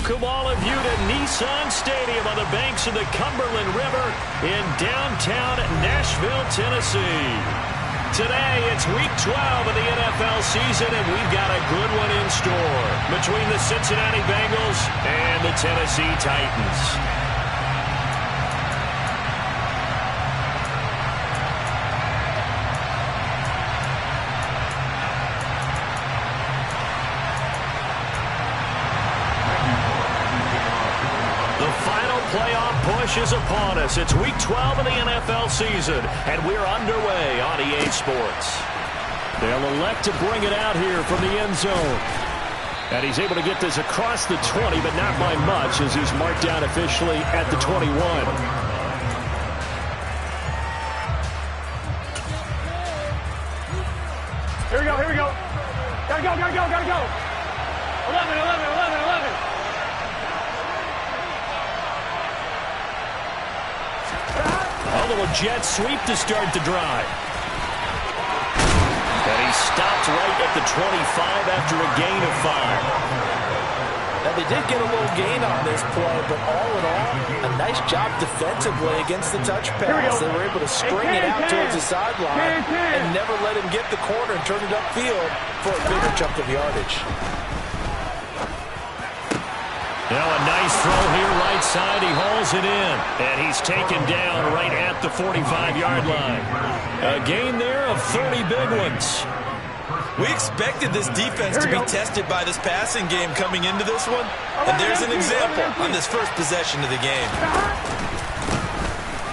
welcome all of you to Nissan Stadium on the banks of the Cumberland River in downtown Nashville, Tennessee. Today, it's Week 12 of the NFL season, and we've got a good one in store between the Cincinnati Bengals and the Tennessee Titans. Playoff push is upon us. It's Week 12 of the NFL season, and we're underway on EA Sports. They'll elect to bring it out here from the end zone. And he's able to get this across the 20, but not by much, as he's marked down officially at the 21. Here we go, here we go. Gotta go, gotta go, gotta go. 11. A little jet sweep to start the drive. And he stopped right at the 25 after a gain of 5. Now, they did get a little gain on this play, but all in all, a nice job defensively against the touch pass. They were able to string it out towards the sideline and never let him get the corner and turn it upfield for a bigger chunk of yardage. Now a nice throw here right side. He hauls it in. And he's taken down right at the 45-yard line. A gain there of 30 big ones. We expected this defense to be tested by this passing game coming into this one. And there's an example on this first possession of the game.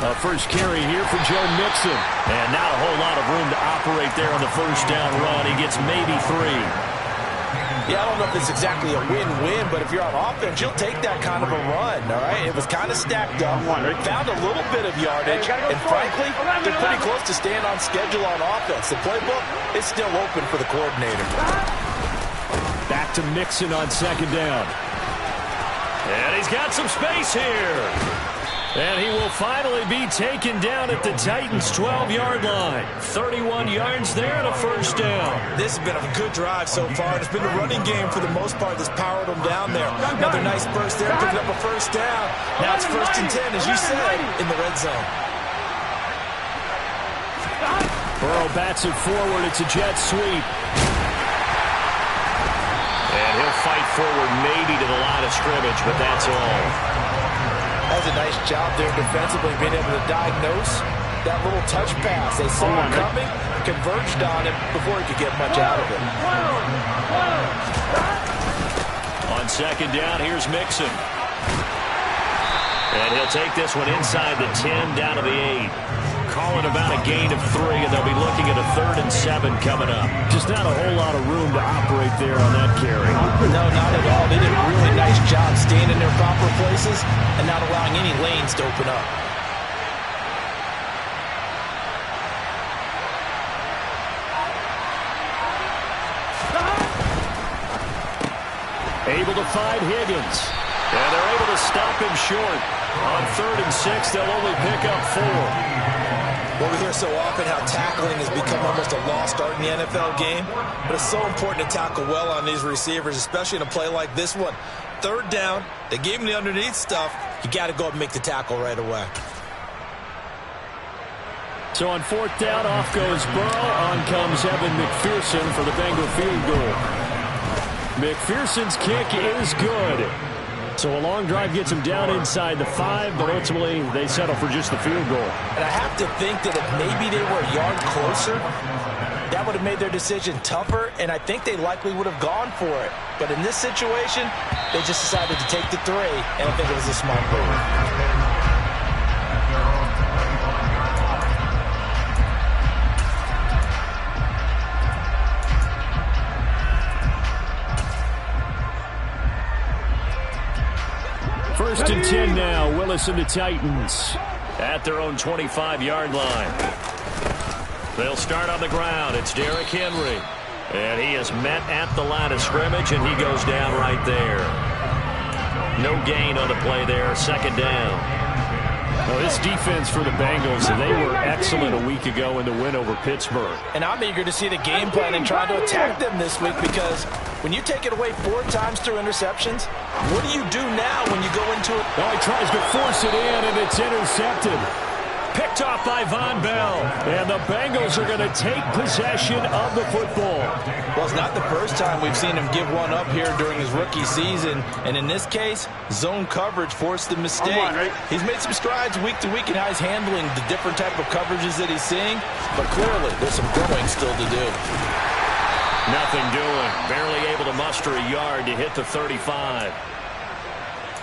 A first carry here for Joe Mixon. And not a whole lot of room to operate there on the first down run. He gets maybe 3. Yeah, I don't know if it's exactly a win-win, but if you're on offense, you'll take that kind of a run, all right? It was kind of stacked up. Found a little bit of yardage, and frankly, they're pretty close to staying on schedule on offense. The playbook is still open for the coordinator. Back to Mixon on second down. And he's got some space here. And he will finally be taken down at the Titans' 12-yard line. 31 yards there and a first down. This has been a good drive so far. It's been the running game for the most part that's powered them down there. Another nice burst there, picking up a first down. Now it's 1st and 10, as you said, in the red zone. Burrow bats it forward. It's a jet sweep. And he'll fight forward maybe to the line of scrimmage, but that's all. Has a nice job there defensively, being able to diagnose that little touch pass. They saw it coming, converged on it before he could get much out of it. On second down, here's Mixon. And he'll take this one inside the 10, down to the 8. Calling about a gain of 3, and they'll be looking at a 3rd and 7 coming up. Just not a whole lot of room to operate there on that carry. No, not at all. They did a really nice job staying in their proper places and not allowing any lanes to open up. Able to find Higgins. And they're able to stop him short. On 3rd and 6, they'll only pick up 4. Well, we hear so often how tackling has become almost a lost art in the NFL game, but it's so important to tackle well on these receivers, especially in a play like this one. 3rd down, they gave him the underneath stuff. You got to go up and make the tackle right away. So on 4th down, off goes Burrow. On comes Evan McPherson for the Bengal field goal. McPherson's kick is good. So a long drive gets him down inside the 5, but ultimately they settle for just the field goal. And I have to think that if maybe they were a yard closer, that would have made their decision tougher, and I think they likely would have gone for it. But in this situation, they just decided to take the 3, and I think it was a smart move. First and 10 now, Willis and the Titans at their own 25-yard line. They'll start on the ground. It's Derrick Henry. And he is met at the line of scrimmage, and he goes down right there. No gain on the play there. 2nd down. Well, this defense for the Bengals, they were excellent a week ago in the win over Pittsburgh. And I'm eager to see the game plan and try to attack them this week because when you take it away 4 times through interceptions, what do you do now when you go into it? Oh, he tries to force it in, and it's intercepted. Picked off by Von Bell. And the Bengals are going to take possession of the football. Well, it's not the first time we've seen him give one up here during his rookie season. And in this case, zone coverage forced the mistake. He's made some strides week to week in how he's handling the different type of coverages that he's seeing. But clearly, there's some growing still to do. Nothing doing. Barely able to muster a yard to hit the 35.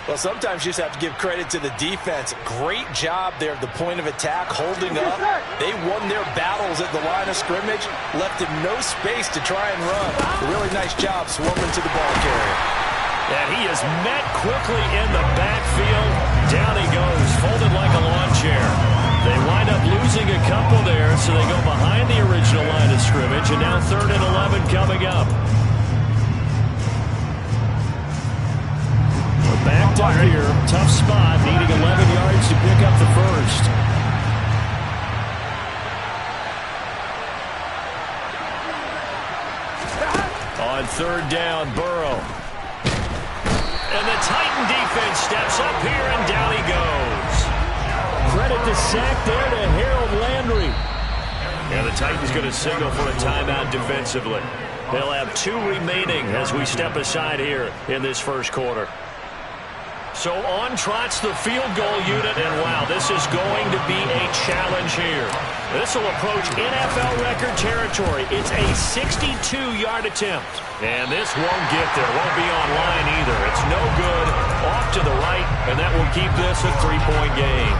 Well, sometimes you just have to give credit to the defense. Great job there at the point of attack, holding up. They won their battles at the line of scrimmage, left him no space to try and run. A really nice job swarming to the ball carrier. And he is met quickly in the backfield. Down he goes, folded like a lawn chair. They wind up losing a couple there, so they go behind the original line of scrimmage, and now 3rd and 11 coming up. Backed up here, tough spot, needing 11 yards to pick up the first. On 3rd down, Burrow. And the Titan defense steps up here, and down he goes. Credit the sack there to Harold Landry. And the Titans going to signal for a timeout defensively. They'll have 2 remaining as we step aside here in this first quarter. So on trots the field goal unit, and wow, this is going to be a challenge here. This will approach NFL record territory. It's a 62-yard attempt. And this won't get there. Won't be on line either. It's no good. Off to the right, and that will keep this a 3-point game.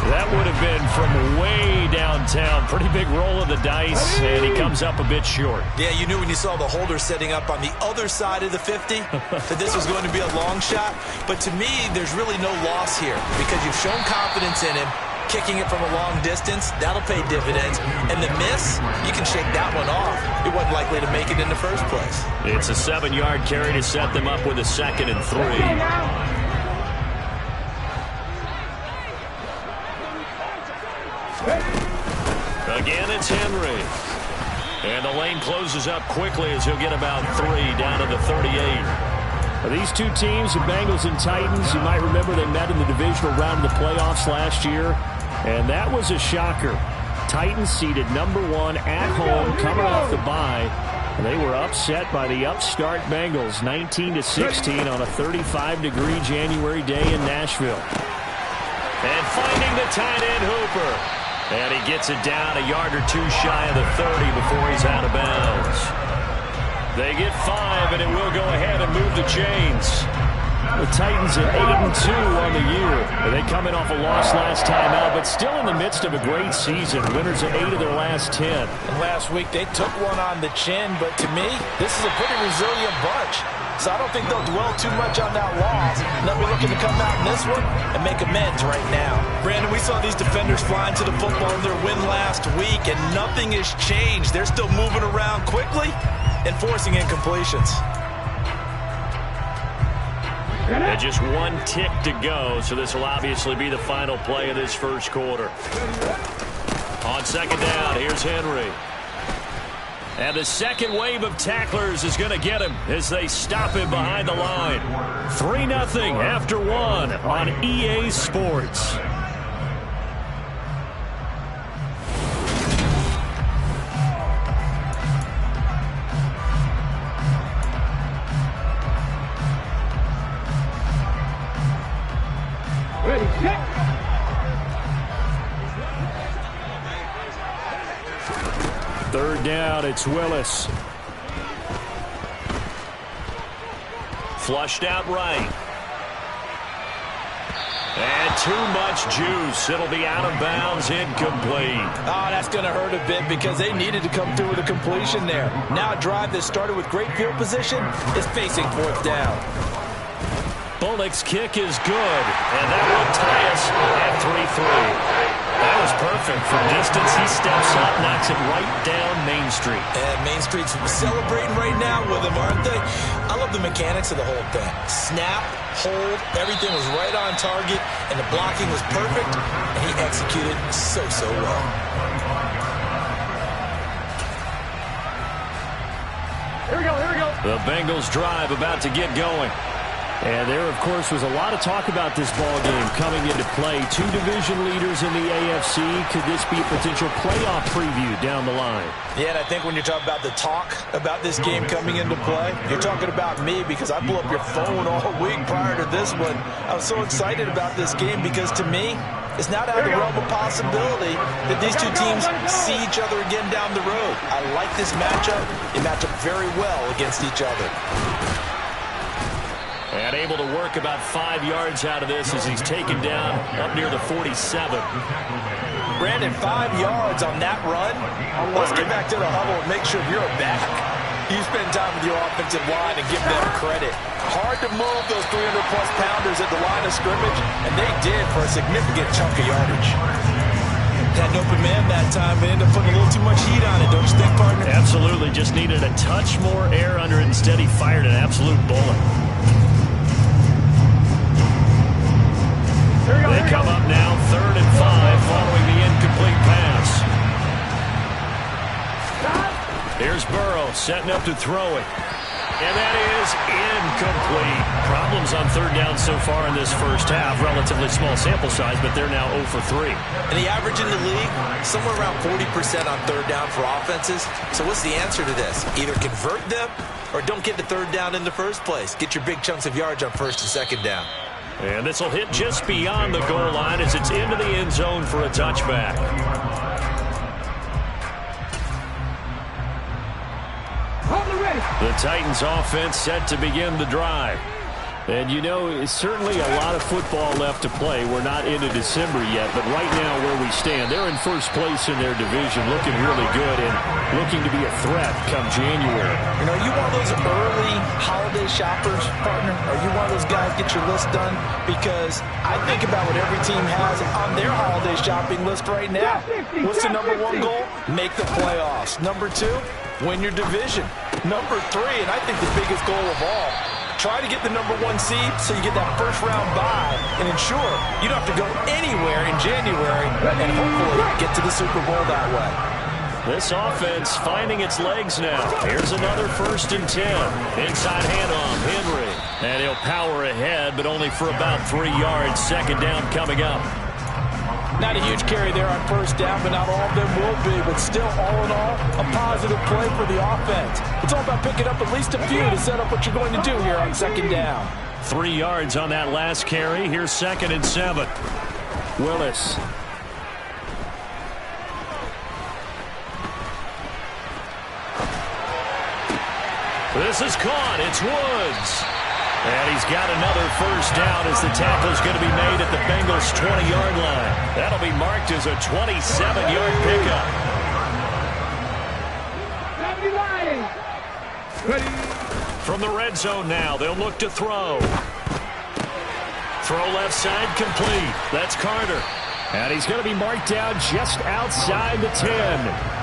That would have been from way downtown. Pretty big roll of the dice, and he comes up a bit short. Yeah, you knew when you saw the holder setting up on the other side of the 50 that this was going to be a long shot. But to me, there's really no loss here because you've shown confidence in him. Kicking it from a long distance, that'll pay dividends. And the miss, you can shake that one off. He wasn't likely to make it in the first place. It's a 7-yard carry to set them up with a 2nd and 3. Again, it's Henry. And the lane closes up quickly as he'll get about 3 down to the 38. These two teams, the Bengals and Titans, you might remember they met in the divisional round of the playoffs last year. And that was a shocker. Titans seeded #1 at home, coming off the bye. They were upset by the upstart Bengals, 19-16 on a 35-degree January day in Nashville. And finding the tight end Hooper. And he gets it down a yard or 2 shy of the 30 before he's out of bounds. They get 5, and it will go ahead and move the chains. The Titans at 8-2 on the year. They come in off a loss last time out, but still in the midst of a great season. Winners of 8 of their last 10. And last week they took one on the chin, but to me, this is a pretty resilient bunch. So I don't think they'll dwell too much on that loss. They'll be looking to come out in this one and make amends right now. Brandon, we saw these defenders flying to the football in their win last week, and nothing has changed. They're still moving around quickly and forcing incompletions. And just 1 tick to go, so this will obviously be the final play of this first quarter. On 2nd down, here's Henry. And the second wave of tacklers is going to get him as they stop him behind the line. 3-0 after 1 on EA Sports. Third down, it's Willis. Flushed out right. And too much juice. It'll be out of bounds, incomplete. Oh, that's going to hurt a bit because they needed to come through with a completion there. Now a drive that started with great field position is facing 4th down. Bullock's kick is good, and that will tie us at 3-3. That was perfect. From distance, he steps up, knocks it right down Main Street. And Main Street's celebrating right now with him, aren't they? I love the mechanics of the whole thing. Snap, hold, everything was right on target, and the blocking was perfect, and he executed so well. Here we go, here we go. The Bengals drive about to get going. And there, of course, was a lot of talk about this ball game coming into play. Two division leaders in the AFC. Could this be a potential playoff preview down the line? Yeah, and I think when you're talking about the talk about this game coming into play, you're talking about me because I blew up your phone all week prior to this one. I was so excited about this game because, to me, it's not out of the realm of possibility that these two teams see each other again down the road. I like this matchup. They match up very well against each other. And able to work about 5 yards out of this as he's taken down up near the 47. Brandon, 5 yards on that run. Let's get back to the huddle and make sure you're back. You spend time with your offensive line and give them credit. Hard to move those 300-plus pounders at the line of scrimmage, and they did for a significant chunk of yardage. Had an open man that time, but ended up putting a little too much heat on it, don't you think, partner? Absolutely. Just needed a touch more air under it. Instead, he fired an absolute bullet. They come up now, 3rd and 5, following the incomplete pass. Here's Burrow setting up to throw it. And that is incomplete. Problems on 3rd down so far in this first half. Relatively small sample size, but they're now 0 for 3. And the average in the league, somewhere around 40% on 3rd down for offenses. So what's the answer to this? Either convert them or don't get to 3rd down in the first place. Get your big chunks of yards on 1st and 2nd down. And this will hit just beyond the goal line as it's into the end zone for a touchback. The Titans offense set to begin the drive. And, you know, it's certainly a lot of football left to play. We're not into December yet, but right now where we stand, they're in first place in their division, looking really good and looking to be a threat come January. You know, are you one of those early holiday shoppers, partner? Are you one of those guys get your list done? Because I think about what every team has on their holiday shopping list right now. What's the number 1 goal? Make the playoffs. Number 2, win your division. Number 3, and I think the biggest goal of all, try to get the number 1 seed so you get that first-round bye and ensure you don't have to go anywhere in January and hopefully get to the Super Bowl that way. This offense finding its legs now. Here's another 1st and 10. Inside handoff, Henry. And he'll power ahead, but only for about 3 yards. 2nd down coming up. Not a huge carry there on 1st down, but not all of them will be. But still, all in all, a positive play for the offense. It's all about picking up at least a few to set up what you're going to do here on 2nd down. 3 yards on that last carry. Here's 2nd and 7. Willis. This is caught. It's Woods. And he's got another 1st down as the tackle's going to be made at the Bengals' 20-yard line. That'll be marked as a 27-yard pickup. From the red zone now, they'll look to throw. Throw left side complete. That's Carter. And he's going to be marked down just outside the 10.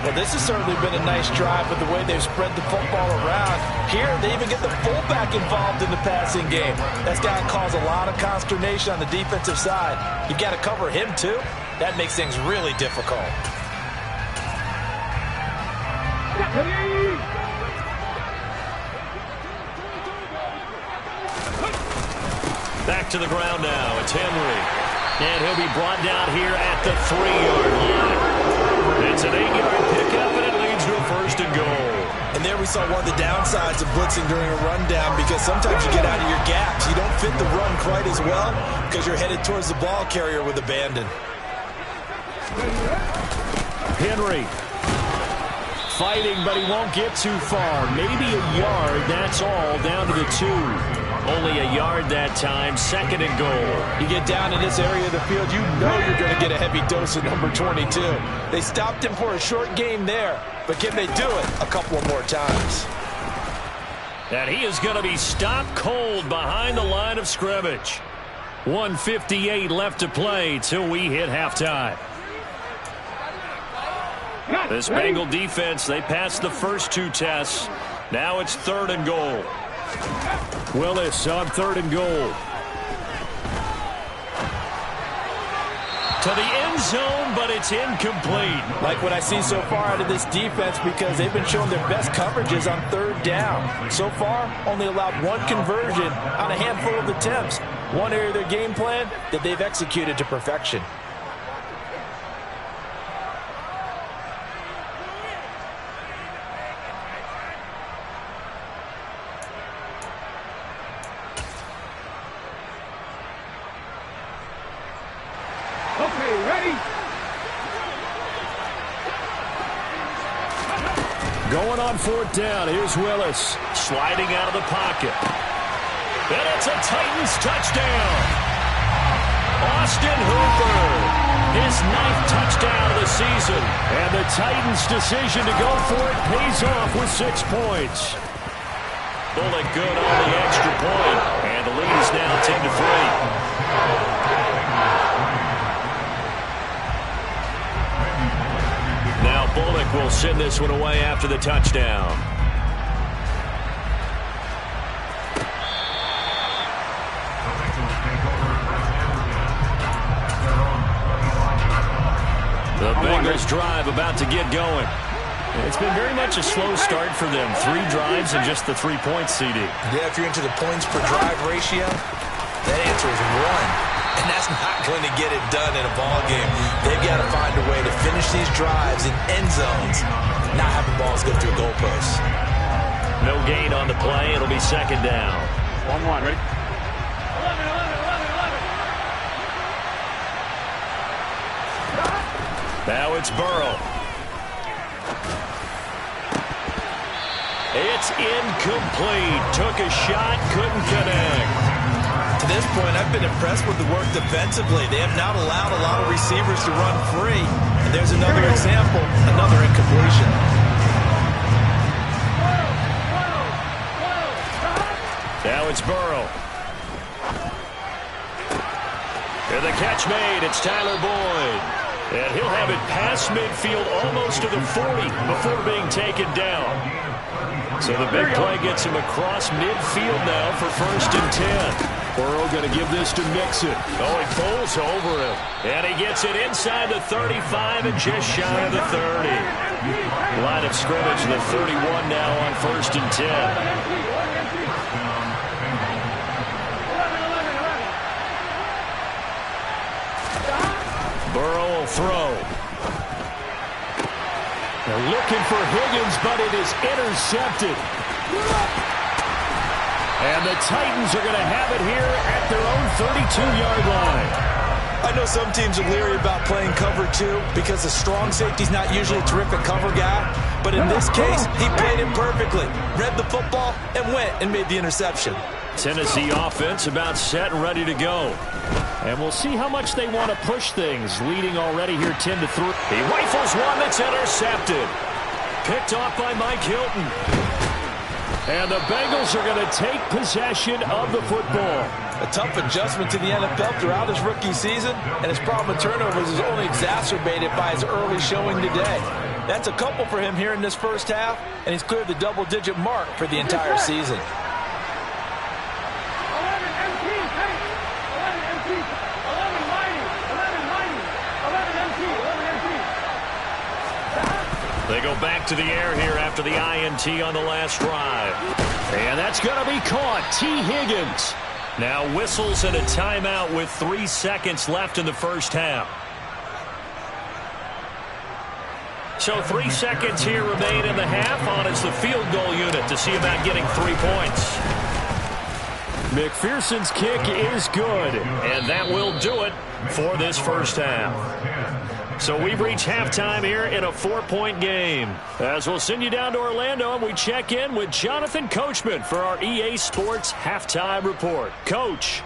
Well, this has certainly been a nice drive with the way they've spread the football around. Here, they even get the fullback involved in the passing game. That's got to cause a lot of consternation on the defensive side. You got to cover him, too. That makes things really difficult. Back to the ground now. It's Henry. And he'll be brought down here at the 3-yard line. It's an 8-yard pickup, and it leads to a 1st and goal. And there we saw one of the downsides of blitzing during a rundown because sometimes you get out of your gaps. You don't fit the run quite as well because you're headed towards the ball carrier with abandon. Henry. Fighting, but he won't get too far. Maybe a yard, that's all, down to the 2. Only a yard that time, 2nd and goal. You get down in this area of the field, you know you're going to get a heavy dose of number 22. They stopped him for a short game there, but can they do it a couple of more times? And he is going to be stopped cold behind the line of scrimmage. 1:58 left to play till we hit halftime. This Bengal defense, they passed the first 2 tests. Now it's 3rd and goal. Willis on 3rd and goal. To the end zone, but it's incomplete. Like what I see so far out of this defense, because they've been showing their best coverages on third down. So far, only allowed one conversion on a handful of attempts. One area of their game plan that they've executed to perfection. Okay, ready? Going on fourth down. Here's Willis. Sliding out of the pocket. And it's a Titans touchdown. Austin Hooper. His 9th touchdown of the season. And the Titans' decision to go for it pays off with 6 points. Bullock good on the extra point. And the lead is now 10-3. Now Bullock will send this one away after the touchdown. The Bengals drive about to get going. It's been very much a slow start for them. 3 drives and just the 3 points, CD. Yeah, if you're into the points per drive ratio, that answer is 1. And that's not going to get it done in a ball game. They've got to find a way to finish these drives in end zones, not having balls go through goalposts. No gain on the play. It'll be second down. 1-1, ready? 11. Now it's Burrow. It's incomplete. Took a shot, couldn't connect. To this point, I've been impressed with the work defensively. They have not allowed a lot of receivers to run free. And there's another example, another incompletion. Now it's Burrow. And the catch made. It's Tyler Boyd. And he'll have it past midfield almost to the 40 before being taken down. So the big play gets him across midfield now for 1st and 10. Burrow going to give this to Mixon. Oh, he pulls over him. And he gets it inside the 35 and just shy of the 30. Line of scrimmage, the 31 now on 1st and 10. Burrow will throw. They're looking for Higgins, but it is intercepted. And the Titans are going to have it here at their own 32-yard line. I know some teams are leery about playing cover 2 because the strong safety's not usually a terrific cover guy. But in this case, he played it perfectly. Read the football and went and made the interception. Tennessee offense about set and ready to go. And we'll see how much they want to push things, leading already here 10-3. He rifles one that's intercepted. Picked off by Mike Hilton. And the Bengals are going to take possession of the football. A tough adjustment to the NFL throughout his rookie season, and his problem with turnovers is only exacerbated by his early showing today. That's a couple for him here in this first half, and he's cleared the double-digit mark for the entire season. 11 MT, 11 MT, 11 mighty, 11 MT, 11 MT. They go back to the air here after the INT on the last drive. And that's going to be caught. T. Higgins. Now whistles and a timeout with 3 seconds left in the first half. So 3 seconds here remain in the half on as the field goal unit to see about getting 3 points. McPherson's kick is good. And that will do it for this first half. So we've reached halftime here in a 4-point game. As we'll send you down to Orlando and we check in with Jonathan Coachman for our EA Sports Halftime Report. Coach.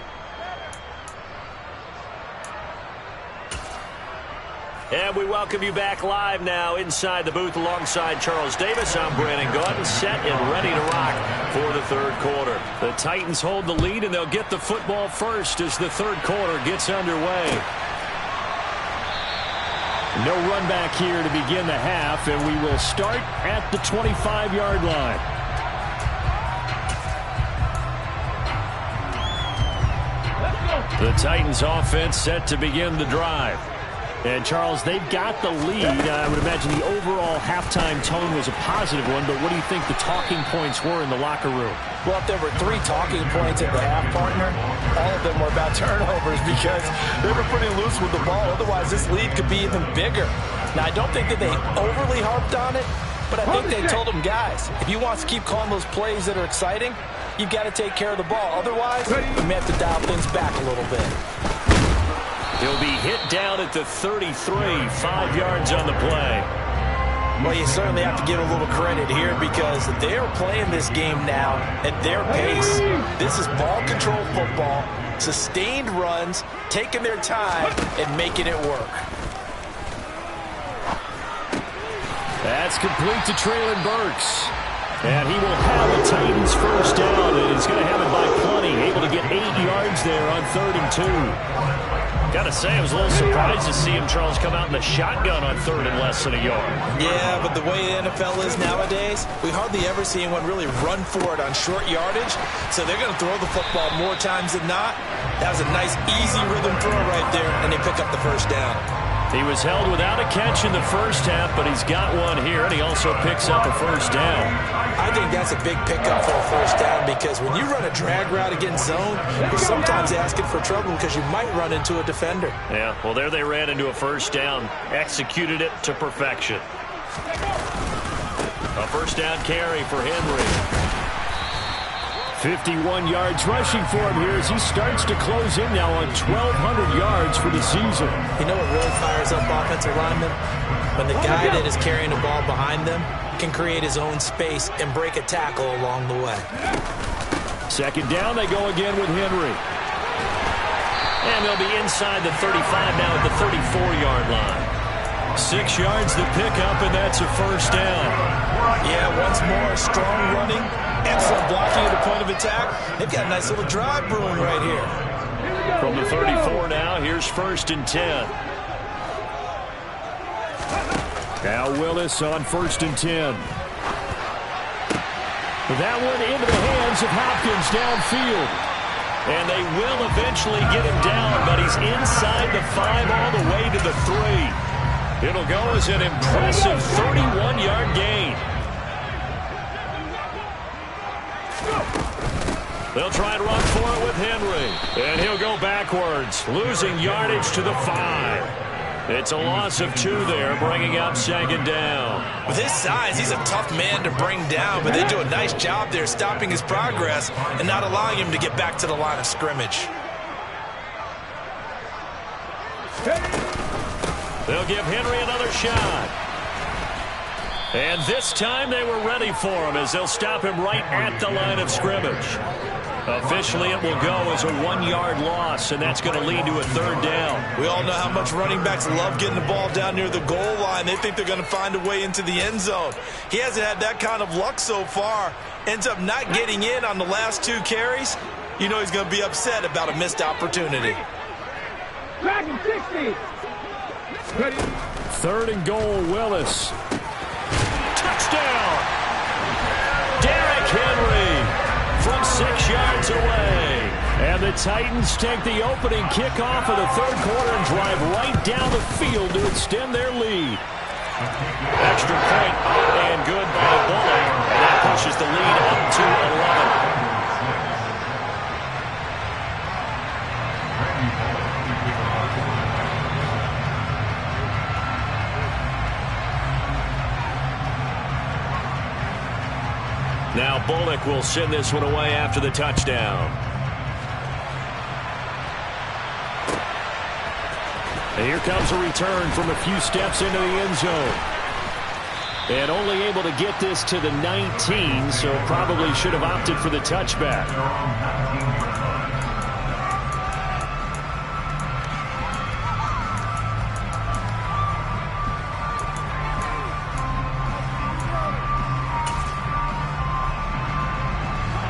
And we welcome you back live now inside the booth alongside Charles Davis. I'm Brandon Gaudin, set and ready to rock for the third quarter. The Titans hold the lead and they'll get the football first as the third quarter gets underway. No run back here to begin the half, and we will start at the 25-yard line. The Titans offense set to begin the drive. And, Charles, they've got the lead. I would imagine the overall halftime tone was a positive one, but what do you think the talking points were in the locker room? Well, if there were 3 talking points at the half, partner, all of them were about turnovers because they were pretty loose with the ball. Otherwise, this lead could be even bigger. Now, I don't think that they overly harped on it, but I think they told them, guys, if you want to keep calling those plays that are exciting, you've got to take care of the ball. Otherwise, you may have to dial things back a little bit. He'll be hit down at the 33, 5 yards on the play. Well, you certainly have to give a little credit here because they're playing this game now at their pace. This is ball control football, sustained runs, taking their time, and making it work. That's complete to Treylon Burks. And he will have a Titans first down, and he's going to have it by plenty. Able to get 8 yards there on 3rd and 2. Got to say, I was a little surprised to see him, Charles, come out in the shotgun on 3rd and less than a yard. Yeah, but the way the NFL is nowadays, we hardly ever see anyone really run for it on short yardage. So they're going to throw the football more times than not. That was a nice, easy rhythm throw right there, and they pick up the first down. He was held without a catch in the first half, but he's got one here, and he also picks up a first down. I think that's a big pickup for a first down because when you run a drag route against zone, you're sometimes asking for trouble because you might run into a defender. Yeah, well, there they ran into a first down, executed it to perfection. A first down carry for Henry. 51 yards rushing for him here as he starts to close in now on 1,200 yards for the season. You know what really fires up offensive linemen? When the guy that is carrying the ball behind them can create his own space and break a tackle along the way. 2nd down, they go again with Henry. And they'll be inside the 35 now at the 34-yard line. 6 yards the pickup, and that's a first down. Yeah, once more, strong running. Excellent blocking at the point of attack. They've got a nice little drive brewing right here. From the 34 now, here's 1st and 10. Now Willis on 1st and 10. That one into the hands of Hopkins downfield. And they will eventually get him down, but he's inside the 5 all the way to the 3. It'll go as an impressive 31-yard gain. They'll try and run for it with Henry. And he'll go backwards, losing yardage to the 5. It's a loss of 2 there, bringing up 2nd down. With his size, he's a tough man to bring down, but they do a nice job there stopping his progress and not allowing him to get back to the line of scrimmage. They'll give Henry another shot. And this time they were ready for him as they'll stop him right at the line of scrimmage. Officially, it will go as a 1-yard loss, and that's going to lead to a 3rd down. We all know how much running backs love getting the ball down near the goal line. They think they're going to find a way into the end zone. He hasn't had that kind of luck so far. Ends up not getting in on the last 2 carries. You know he's going to be upset about a missed opportunity. Dragon 60. 3rd and goal, Willis. Touchdown! Derrick Henry from 6 yards away. And the Titans take the opening kickoff of the 3rd quarter and drive right down the field to extend their lead. Extra point up and good by Bullock. And that pushes the lead up to 11. Now Bullock will send this one away after the touchdown. And here comes a return from a few steps into the end zone. And only able to get this to the 19, so probably should have opted for the touchback.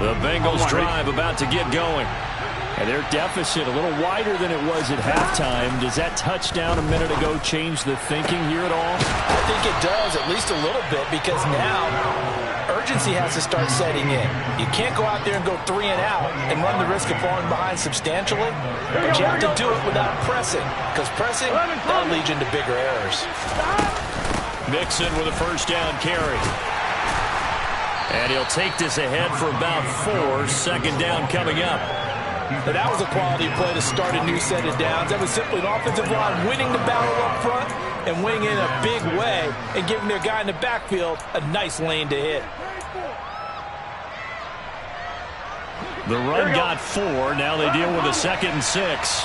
The Bengals drive about to get going. And their deficit a little wider than it was at halftime. Does that touchdown a minute ago change the thinking here at all? I think it does, at least a little bit, because now urgency has to start setting in. You can't go out there and go 3 and out and run the risk of falling behind substantially, but you have to do it without pressing, because pressing, that'll lead you into bigger errors. Mixon with a first down carry. And he'll take this ahead for about 4. Second down coming up. But that was a quality play to start a new set of downs. That was simply an offensive line winning the battle up front and winning in a big way and giving their guy in the backfield a nice lane to hit. The run got 4. Now they deal with a 2nd and 6.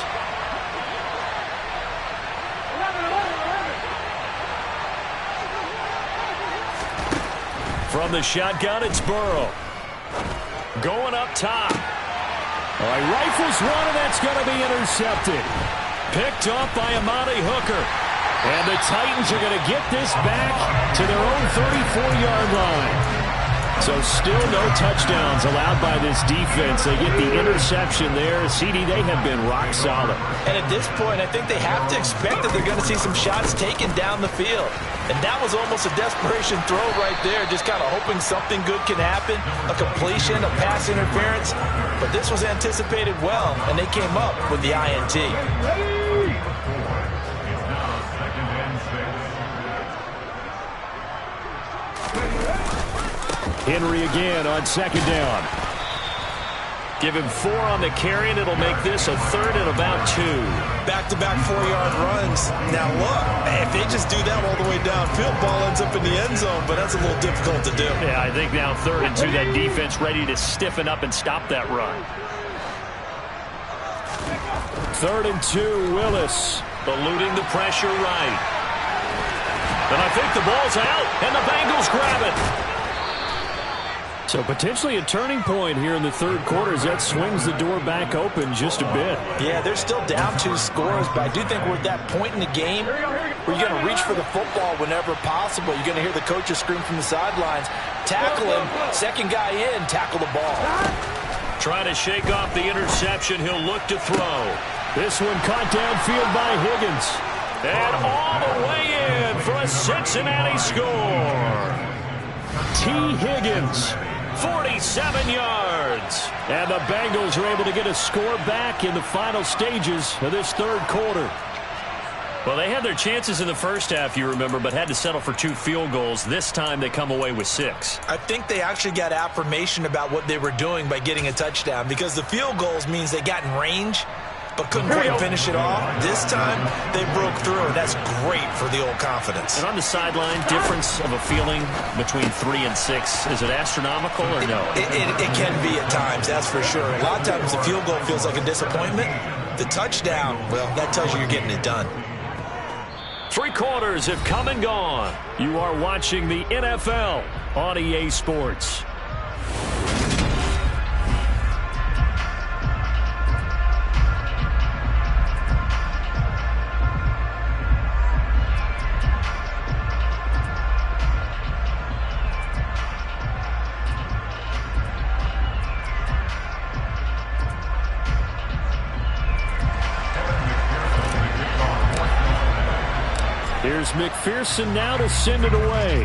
From the shotgun, it's Burrow. Going up top. All right, rifles one, and that's going to be intercepted. Picked off by Amani Hooker. And the Titans are going to get this back to their own 34-yard line. So still no touchdowns allowed by this defense. They get the interception there. CD, they have been rock solid. And at this point, I think they have to expect that they're going to see some shots taken down the field. And that was almost a desperation throw right there, just kind of hoping something good can happen, a completion, a pass interference. But this was anticipated well, and they came up with the INT. Henry again on 2nd down. Give him 4 on the carry, and it'll make this a 3rd and about 2. Back-to-back 4-yard runs. Now look, if they just do that all the way downfield, ball ends up in the end zone, but that's a little difficult to do. Yeah, I think now 3rd and 2, that defense ready to stiffen up and stop that run. 3rd and 2, Willis eluding the pressure right. And I think the ball's out, and the Bengals grab it. So potentially a turning point here in the 3rd quarter as that swings the door back open just a bit. Yeah, they're still down 2 scores, but I do think we're at that point in the game where you're going to reach for the football whenever possible. You're going to hear the coaches scream from the sidelines, tackle him, second guy in, tackle the ball. Trying to shake off the interception, he'll look to throw. This one caught downfield by Higgins. And all the way in for a Cincinnati score. T. Higgins. 47 yards. And the Bengals are able to get a score back in the final stages of this 3rd quarter. Well, they had their chances in the first half, you remember, but had to settle for 2 field goals. This time they come away with 6. I think they actually got affirmation about what they were doing by getting a touchdown, because the field goals means they got in range but couldn't quite finish it off. This time, they broke through, and that's great for the old confidence. And on the sideline, difference of a feeling between 3 and 6, is it astronomical or no? It can be at times, that's for sure. A lot of times the field goal feels like a disappointment. The touchdown, well, that tells you you're getting it done. 3 quarters have come and gone. You are watching the NFL on EA Sports. Here's McPherson now to send it away.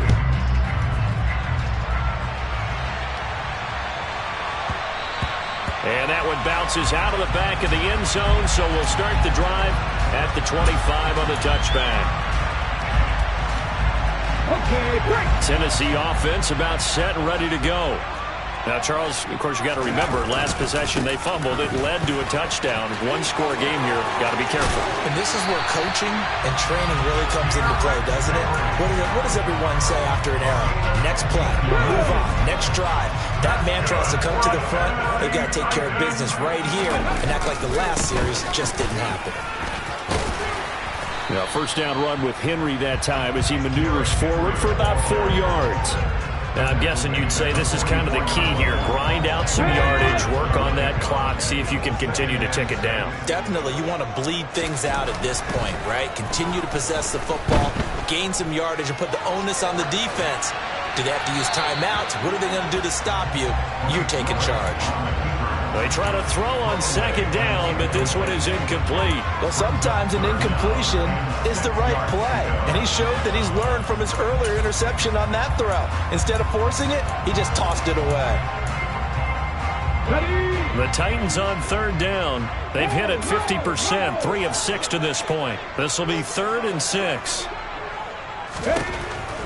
And that one bounces out of the back of the end zone, so we'll start the drive at the 25 on the touchback. Okay, great. Tennessee offense about set and ready to go. Now, Charles, of course, you got to remember, last possession they fumbled. It led to a touchdown. 1-score game here. Got to be careful. And this is where coaching and training really comes into play, doesn't it? What does everyone say after an error? Next play, move on, next drive. That mantra has to come to the front. They've got to take care of business right here and act like the last series just didn't happen. Now, first down run with Henry that time as he maneuvers forward for about 4 yards. Now, I'm guessing you'd say this is kind of the key here. Grind out some yardage, work on that clock, see if you can continue to tick it down. Definitely, you want to bleed things out at this point, right? Continue to possess the football, gain some yardage, and put the onus on the defense. Do they have to use timeouts? What are they going to do to stop you? You're taking charge. They try to throw on second down, but this one is incomplete. Well, sometimes an incompletion is the right play, and he showed that he's learned from his earlier interception on that throw. Instead of forcing it, he just tossed it away. The Titans on third down. They've hit it 50%, 3 of 6 to this point. This will be 3rd and 6.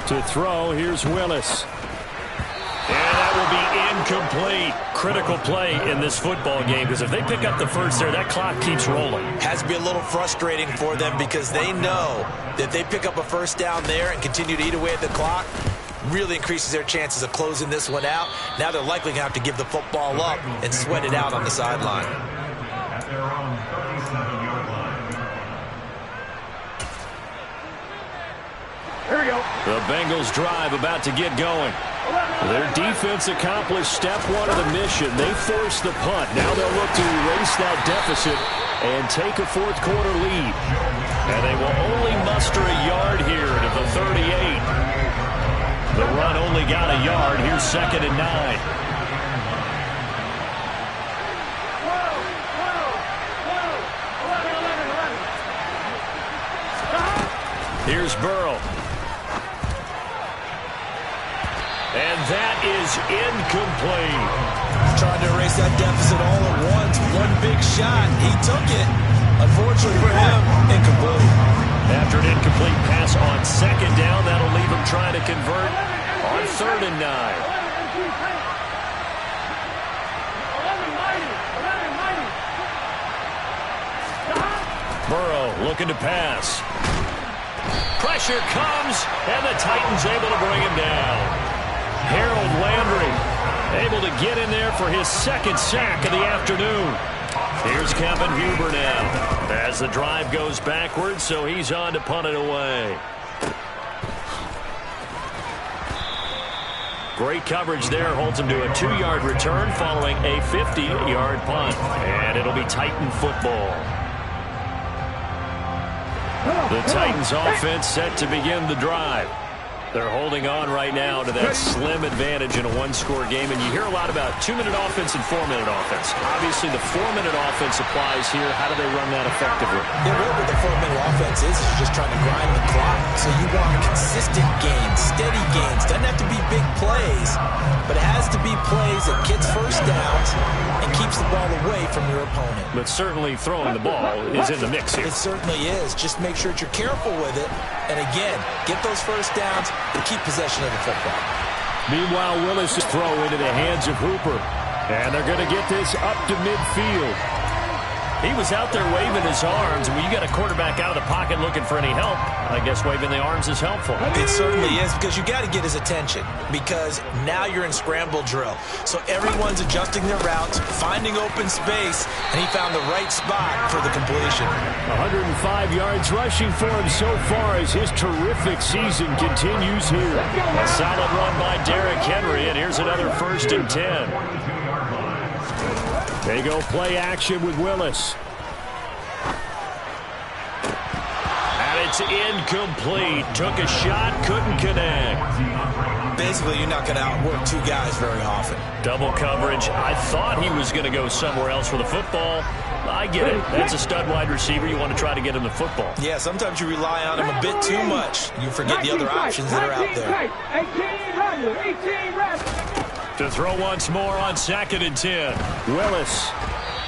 To throw, here's Willis. And that will be incomplete. Critical play in this football game, because if they pick up the first there, that clock keeps rolling. Has to be a little frustrating for them because they know that if they pick up a first down there and continue to eat away at the clock, really increases their chances of closing this one out. Now they're likely going to have to give the football up and sweat it out on the sideline. Here we go. The Bengals drive about to get going. Their defense accomplished step 1 of the mission. They forced the punt. Now they'll look to erase that deficit and take a fourth quarter lead. And they will only muster a yard here to the 38. The run only got a yard. Here's 2nd and 9. Here's Burrow. And that is incomplete. Trying to erase that deficit all at once. One big shot. He took it. Unfortunately for him, incomplete. After an incomplete pass on 2nd down, that'll leave him trying to convert on 3rd and 9. Burrow looking to pass. Pressure comes, and the Titans able to bring him down. Harold Landry able to get in there for his 2nd sack of the afternoon. Here's Kevin Huber now as the drive goes backwards, so he's on to punt it away. Great coverage there, holds him to a 2-yard return following a 50-yard punt. And it'll be Titan football. The Titans offense set to begin the drive. They're holding on right now to that slim advantage in a 1-score game. And you hear a lot about 2-minute offense and 4-minute offense. Obviously, the 4-minute offense applies here. How do they run that effectively? Yeah, really what the 4-minute offense is just trying to grind the clock. So you want consistent gains, steady gains. Doesn't have to be big plays, but it has to be plays that gets first downs and keeps the ball away from your opponent. But certainly throwing the ball is in the mix here. It certainly is. Just make sure that you're careful with it. And again, get those first downs and keep possession of the football. Meanwhile, Willis is throw into the hands of Hooper. And they're going to get this up to midfield. He was out there waving his arms. When you got a quarterback out of the pocket looking for any help, I guess waving the arms is helpful. It certainly is, because you got to get his attention, because now you're in scramble drill. So everyone's adjusting their routes, finding open space, and he found the right spot for the completion. 105 yards rushing for him so far as his terrific season continues here. A solid run by Derrick Henry, and here's another 1st and 10. They go play action with Willis. And it's incomplete. Took a shot, couldn't connect. Basically, you're not going to outwork 2 guys very often. Double coverage. I thought he was going to go somewhere else for the football. I get it. That's a stud wide receiver. You want to try to get him the football. Yeah, sometimes you rely on him a bit too much. You forget the other options that are out there. 18 runs. To throw once more on 2nd and 10. Willis.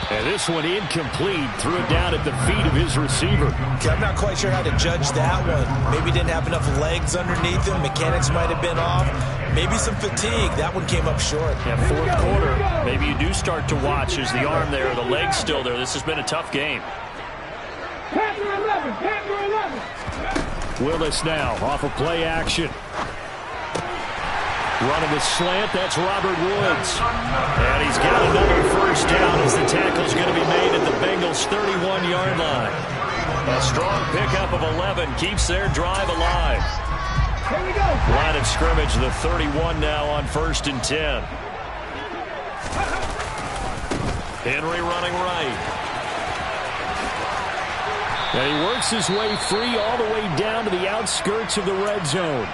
And this one incomplete. Threw it down at the feet of his receiver. Okay, I'm not quite sure how to judge that one. Maybe didn't have enough legs underneath him. Mechanics might have been off. Maybe some fatigue. That one came up short. Yeah, 4th quarter. Maybe you do start to watch. Is the arm there, the leg's still there. This has been a tough game. Willis now off of play action. Running the slant, that's Robert Woods. And he's got another 1st down as the tackle's going to be made at the Bengals' 31-yard line. A strong pickup of 11 keeps their drive alive. Here we go. Line of scrimmage, the 31 now on 1st and 10. Henry running right. And he works his way free all the way down to the outskirts of the red zone.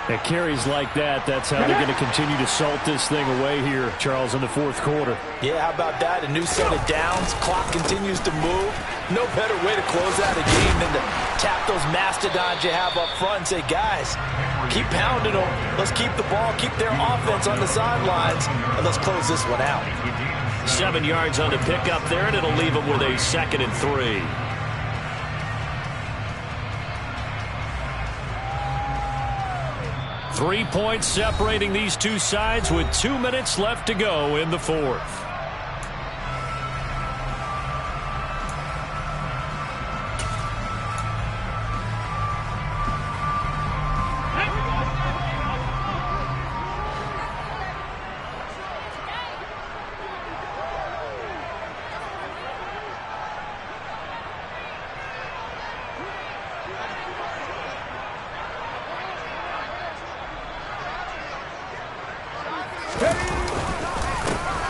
At carries like that, that's how they're going to continue to salt this thing away here, Charles, in the fourth quarter. Yeah, how about that? A new set of downs. Clock continues to move. No better way to close out a game than to tap those mastodons you have up front and say, guys, keep pounding them. Let's keep the ball, keep their offense on the sidelines, and let's close this one out. 7 yards on the pickup there, and it'll leave them with a 2nd and 3. Three points separating these two sides with 2 minutes left to go in the fourth.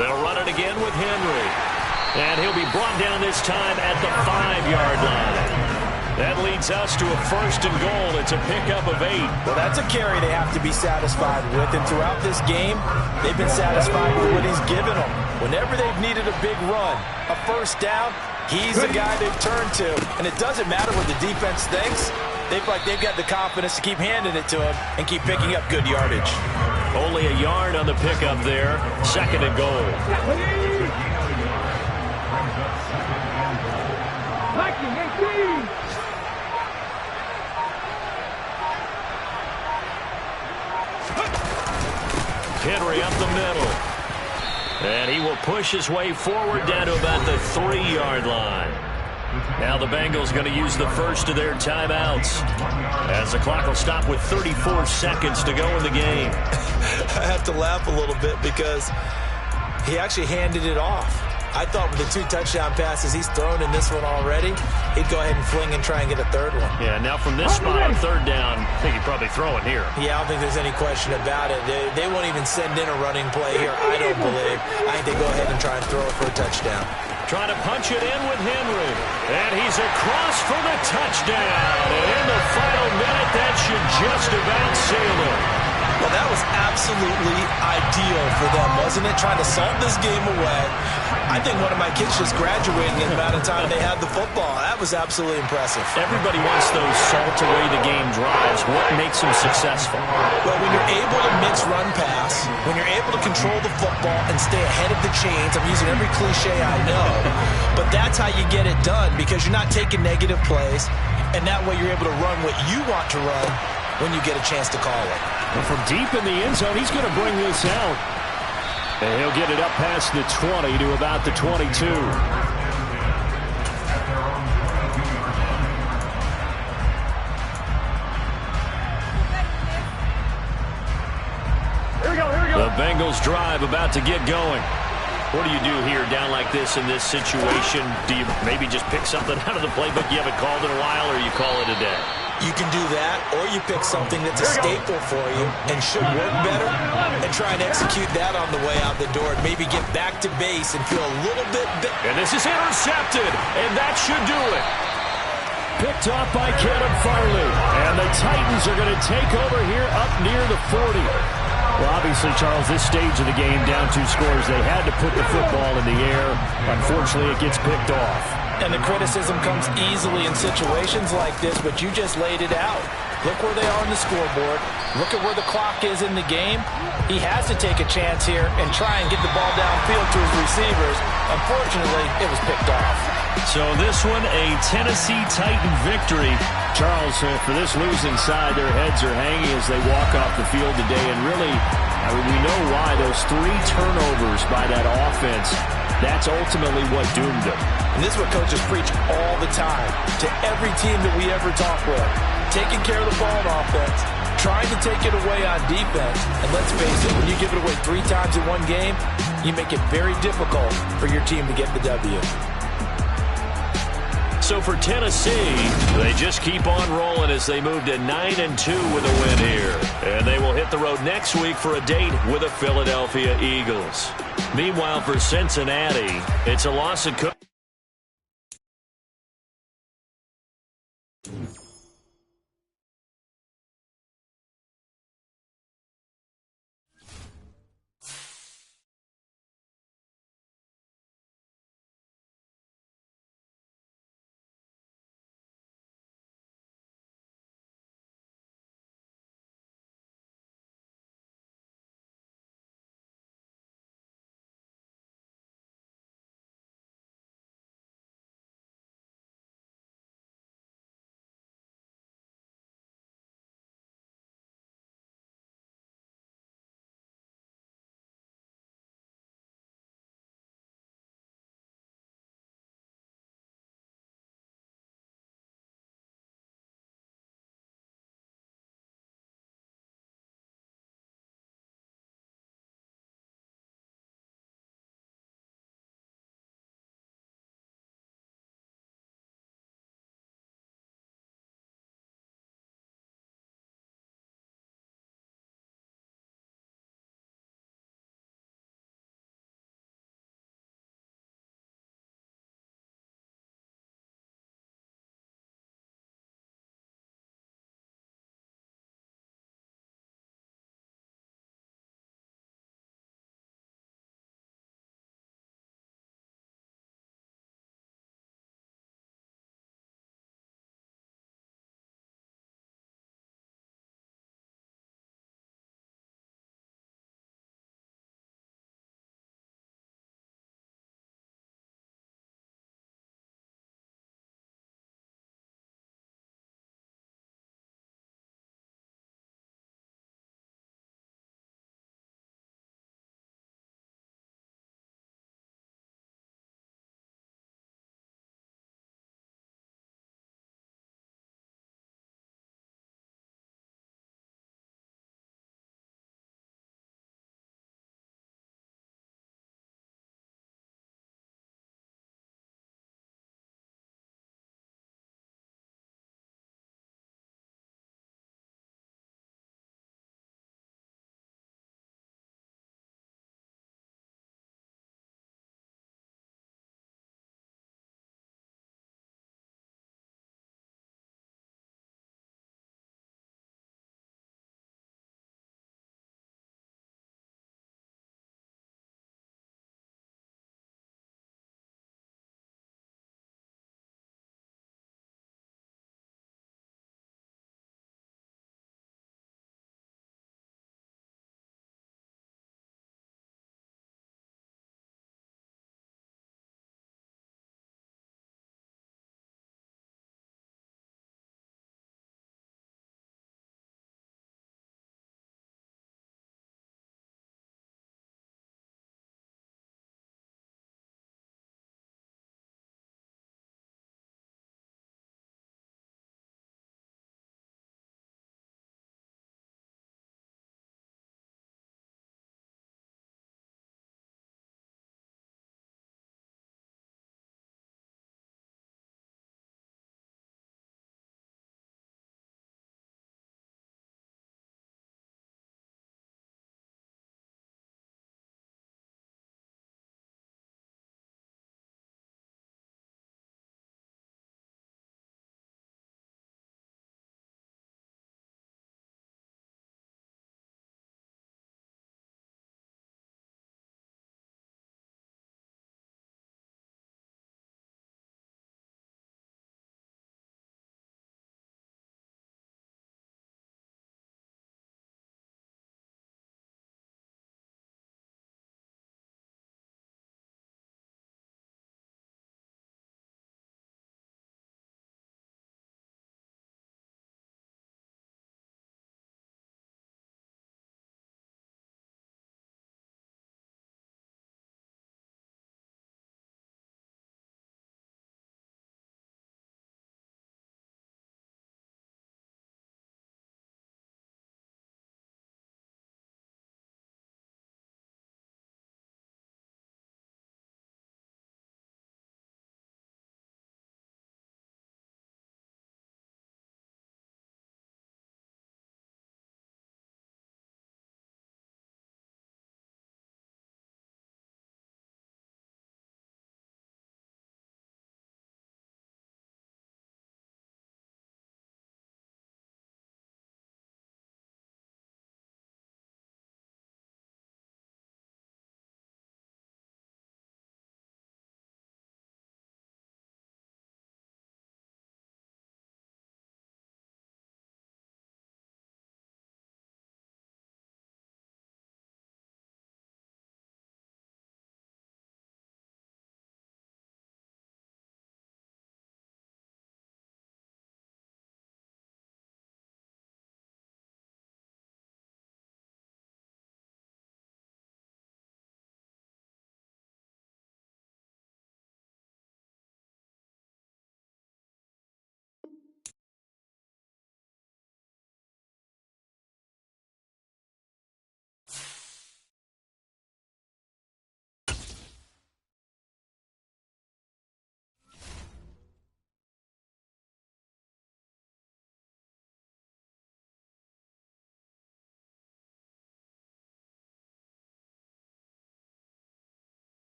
They'll run it again with Henry. And he'll be brought down this time at the 5-yard line. That leads us to a 1st and goal. It's a pickup of 8. Well, that's a carry they have to be satisfied with. And throughout this game, they've been satisfied with what he's given them. Whenever they've needed a big run, a 1st down, he's the guy they've turned to. And it doesn't matter what the defense thinks. They've got the confidence to keep handing it to him and keep picking up good yardage. Only a yard on the pickup there. 2nd and goal. Henry up the middle. And he will push his way forward down to about the 3-yard line. Now the Bengals going to use the first of their timeouts, as the clock will stop with 34 seconds to go in the game. I have to laugh a little bit because he actually handed it off. I thought with the 2 touchdown passes he's thrown in this one already, he'd go ahead and fling and try and get a 3rd one. Yeah, now from this spot on 3rd down, I think he'd probably throw it here. Yeah, I don't think there's any question about it. They won't even send in a running play here, I don't believe. I think they go ahead and try and throw it for a touchdown. Trying to punch it in with Henry. And he's across for the touchdown. And in the final minute, that should just about seal it. Well, that was absolutely ideal for them, wasn't it? Trying to salt this game away. I think one of my kids just graduated in the amount of time they had the football. That was absolutely impressive. Everybody wants those salt-away-the-game drives. What makes them successful? Well, when you're able to mix run-pass, when you're able to control the football and stay ahead of the chains, I'm using every cliche I know, but that's how you get it done because you're not taking negative plays, and that way you're able to run what you want to run when you get a chance to call it. And from deep in the end zone, he's going to bring this out. And he'll get it up past the 20 to about the 22. Here we go. The Bengals drive about to get going. What do you do here down like this in this situation? Do you maybe just pick something out of the playbook you haven't called in a while, or you call it a day? You can do that, or you pick something that's a staple for you and should work better and try and execute that on the way out the door and maybe get back to base and feel a little bit And this is intercepted, and that should do it. Picked off by Caleb Farley. And the Titans are going to take over here up near the 40. Well, obviously, Charles, this stage of the game, down 2 scores, they had to put the football in the air. Unfortunately, it gets picked off. And the criticism comes easily in situations like this, but you just laid it out. Look where they are on the scoreboard. Look at where the clock is in the game. He has to take a chance here and try and get the ball downfield to his receivers. Unfortunately, it was picked off. So this one, a Tennessee Titan victory. Charles, for this losing side, their heads are hanging as they walk off the field today. And really, I mean, we know why. Those 3 turnovers by that offense, that's ultimately what doomed them. And this is what coaches preach all the time to every team that we ever talk with. Taking care of the ball on offense, trying to take it away on defense. And let's face it, when you give it away 3 times in one game, you make it very difficult for your team to get the W. So for Tennessee, they just keep on rolling as they move to 9-2 with a win here. And they will hit the road next week for a date with the Philadelphia Eagles. Meanwhile, for Cincinnati, it's a loss at Cook.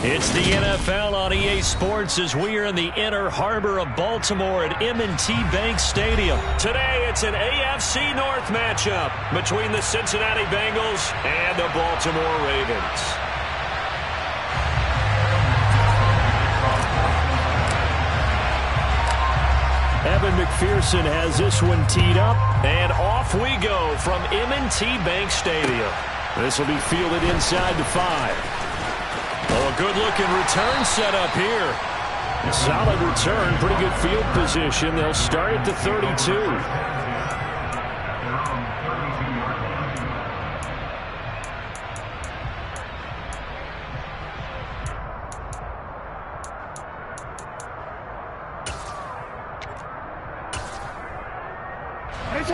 It's the NFL on EA Sports as we are in the inner harbor of Baltimore at M&T Bank Stadium. Today, it's an AFC North matchup between the Cincinnati Bengals and the Baltimore Ravens. Evan McPherson has this one teed up, and off we go from M&T Bank Stadium. This will be fielded inside the 5. Oh, a good-looking return set up here. Solid return, pretty good field position. They'll start at the 32.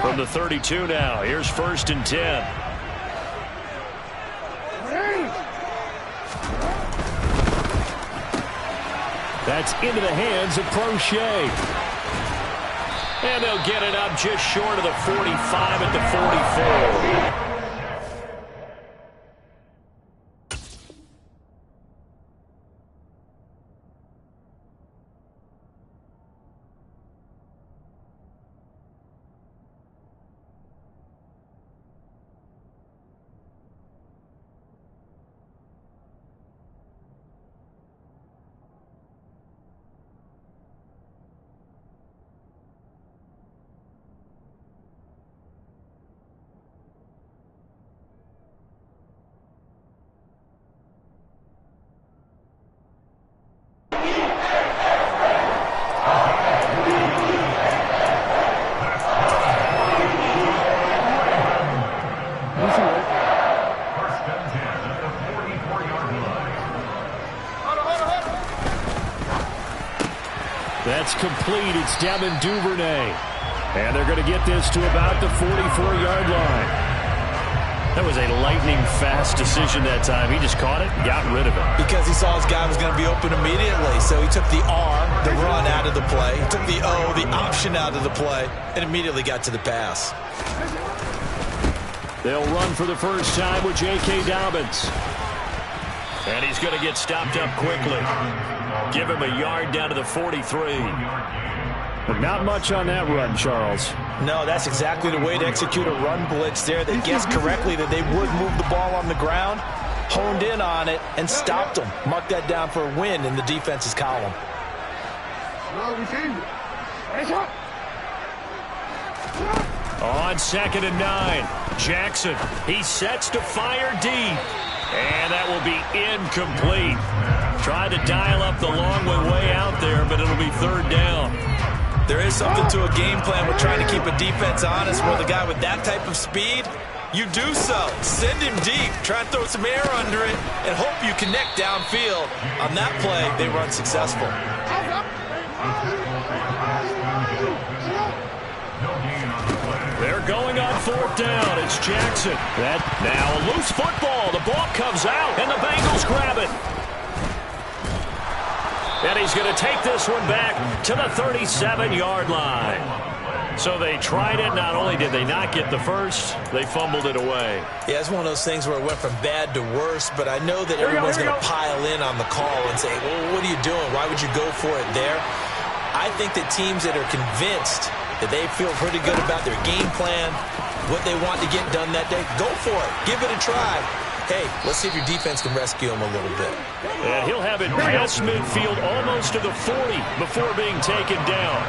From the 32 now, here's 1st and 10. That's into the hands of Prochet. And they'll get it up just short of the 45 at the 44. That's complete. It's Devin Duvernay. And they're going to get this to about the 44-yard line. That was a lightning-fast decision that time. He just caught it and got rid of it. Because he saw his guy was going to be open immediately. So he took the R, the run, out of the play. He took the O, the option, out of the play, and immediately got to the pass. They'll run for the first time with J.K. Dobbins. And he's going to get stopped up quickly. Give him a yard down to the 43. But not much on that run, Charles. No, that's exactly the way to execute a run blitz there. They guessed correctly that they would move the ball on the ground, honed in on it, and stopped them. Mark that down for a win in the defense's column. On 2nd and 9, Jackson. He sets to fire deep. And that will be incomplete. Tried to dial up the long way out there, but it'll be 3rd down. There is something to a game plan with trying to keep a defense honest with a guy with that type of speed. You do so. Send him deep. Try and throw some air under it and hope you connect downfield. On that play, they run successful. They're going on 4th down. It's Jackson. Now a loose football. The ball comes out, and the Bengals grab it. And he's going to take this one back to the 37-yard line. So they tried it. Not only did they not get the first, they fumbled it away. Yeah, it's one of those things where it went from bad to worse, but I know that everyone's going to pile in on the call and say, well, what are you doing? Why would you go for it there? I think that teams that are convinced that they feel pretty good about their game plan, what they want to get done that day, go for it. Give it a try. Hey, let's see if your defense can rescue him a little bit. And he'll have it past midfield almost to the 40 before being taken down.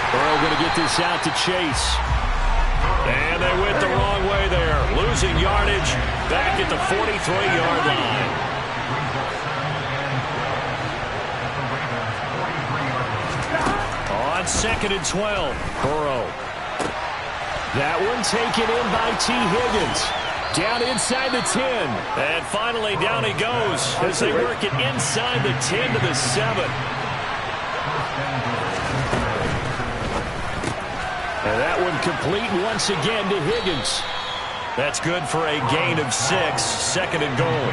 Burrow going to get this out to Chase. And they went the wrong way there. Losing yardage back at the 43-yard line. On 2nd and 12, Burrow. That one taken in by T. Higgins. Down inside the 10. And finally down he goes as they work it inside the 10 to the 7. And that one complete once again to Higgins. That's good for a gain of 6. 2nd and goal.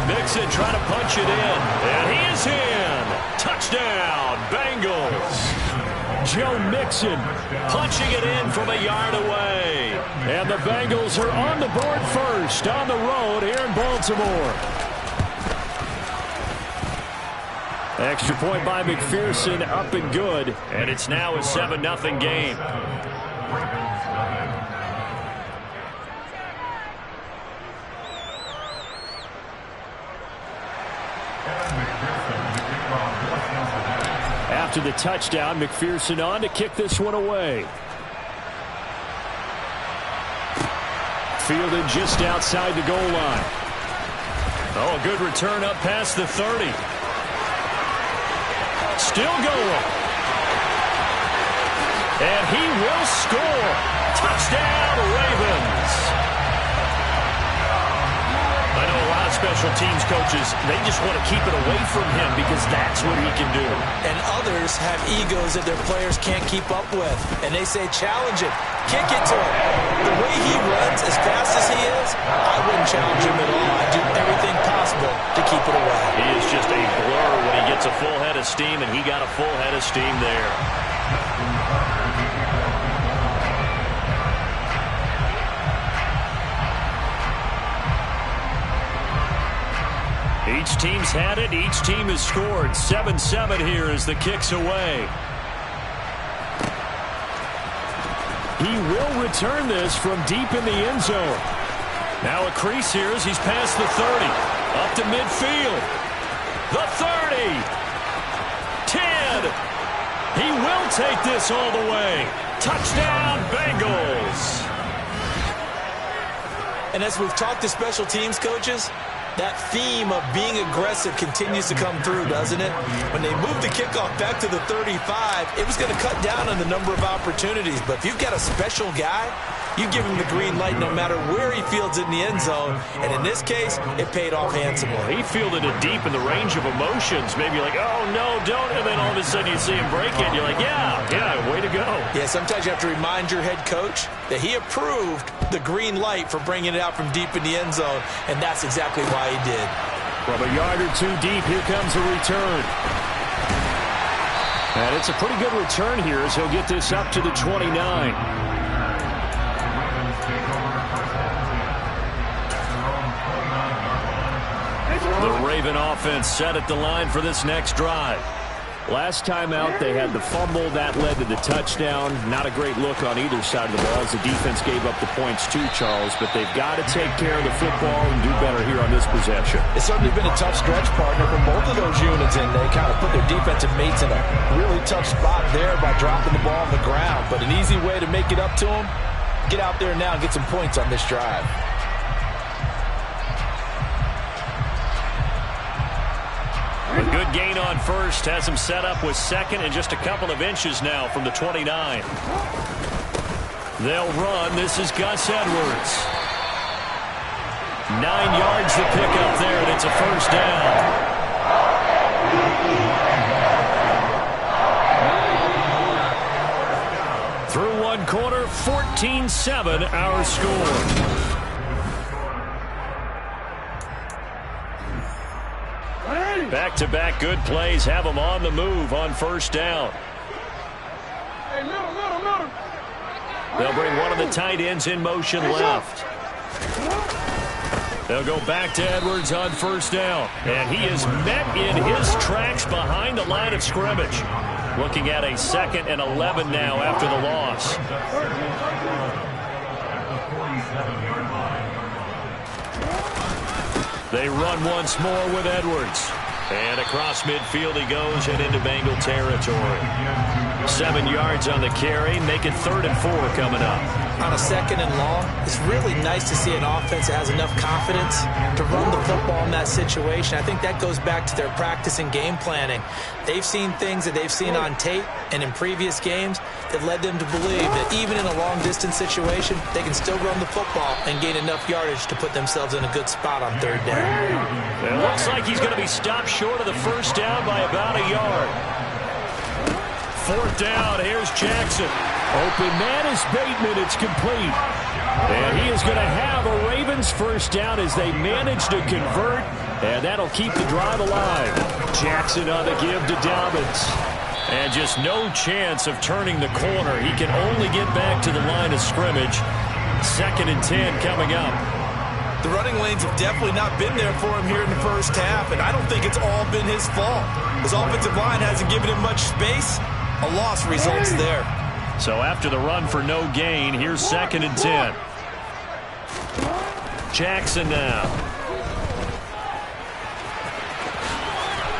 Mixon trying to punch it in. And he is in. Touchdown, Bengals. Joe Mixon punching it in from a yard away. And the Bengals are on the board first on the road here in Baltimore. Extra point by McPherson, up and good. And it's now a 7-0 game. After the touchdown, McPherson on to kick this one away. Fielded just outside the goal line. Oh, a good return up past the 30. Still going. And he will score. Touchdown, Ravens. I know a lot of special teams coaches, they just want to keep it away from him because that's what he can do. And others have egos that their players can't keep up with. And they say, challenge it. Kick it to him. The way he runs as fast as he is, I wouldn't challenge him at all. I'd do everything possible to keep it away. He is just a blur when he gets a full head of steam, and he got a full head of steam there. Each team's had it. Each team has scored. 7-7 here as the kick's away. He will return this from deep in the end zone. Now a crease here as he's past the 30. Up to midfield. The 30. 10. He will take this all the way. Touchdown, Bengals. And as we've talked to special teams coaches, that theme of being aggressive continues to come through, doesn't it? When they moved the kickoff back to the 35, it was going to cut down on the number of opportunities. But if you've got a special guy, you give him the green light no matter where he fields it in the end zone. And in this case, it paid off handsomely. He fielded it deep in the range of emotions. Maybe like, oh, no, don't. And then all of a sudden you see him break it. You're like, yeah, way to go. Yeah, sometimes you have to remind your head coach that he approved the green light for bringing it out from deep in the end zone. And that's exactly why he did. From a yard or two deep, here comes a return. And it's a pretty good return here as he'll get this up to the 29. The Raven offense set at the line for this next drive. Last time out, they had the fumble. That led to the touchdown. Not a great look on either side of the ball as the defense gave up the points too, Charles. But they've got to take care of the football and do better here on this possession. It's certainly been a tough stretch, partner, for both of those units, and they kind of put their defensive mates in a really tough spot there by dropping the ball on the ground. But an easy way to make it up to them, get out there now and get some points on this drive. A good gain on first has him set up with second and just a couple of inches now from the 29. They'll run. This is Gus Edwards. 9 yards to pick up there, and it's a first down. Through one quarter, 14-7 our score. Back-to-back good plays have them on the move on first down. They'll bring one of the tight ends in motion left. They'll go back to Edwards on first down. And he is met in his tracks behind the line of scrimmage. Looking at a 2nd and 11 now after the loss. They run once more with Edwards. And across midfield he goes and into Bengal territory. 7 yards on the carry. Make it 3rd and 4 coming up. On a 2nd and long, it's really nice to see an offense that has enough confidence to run the football in that situation. I think that goes back to their practice and game planning. They've seen things that they've seen on tape and in previous games that led them to believe that even in a long-distance situation, they can still run the football and gain enough yardage to put themselves in a good spot on 3rd down. It looks like he's going to be stopped short of the first down by about a yard. 4th down, here's Jackson. Open man is Bateman, it's complete. And he is going to have a Ravens first down as they manage to convert, and that'll keep the drive alive. Jackson on the give to Dobbins. And just no chance of turning the corner. He can only get back to the line of scrimmage. 2nd and 10 coming up. The running lanes have definitely not been there for him here in the first half, and I don't think it's all been his fault. His offensive line hasn't given him much space. A loss results there. So after the run for no gain, here's 2nd and 10. Jackson now.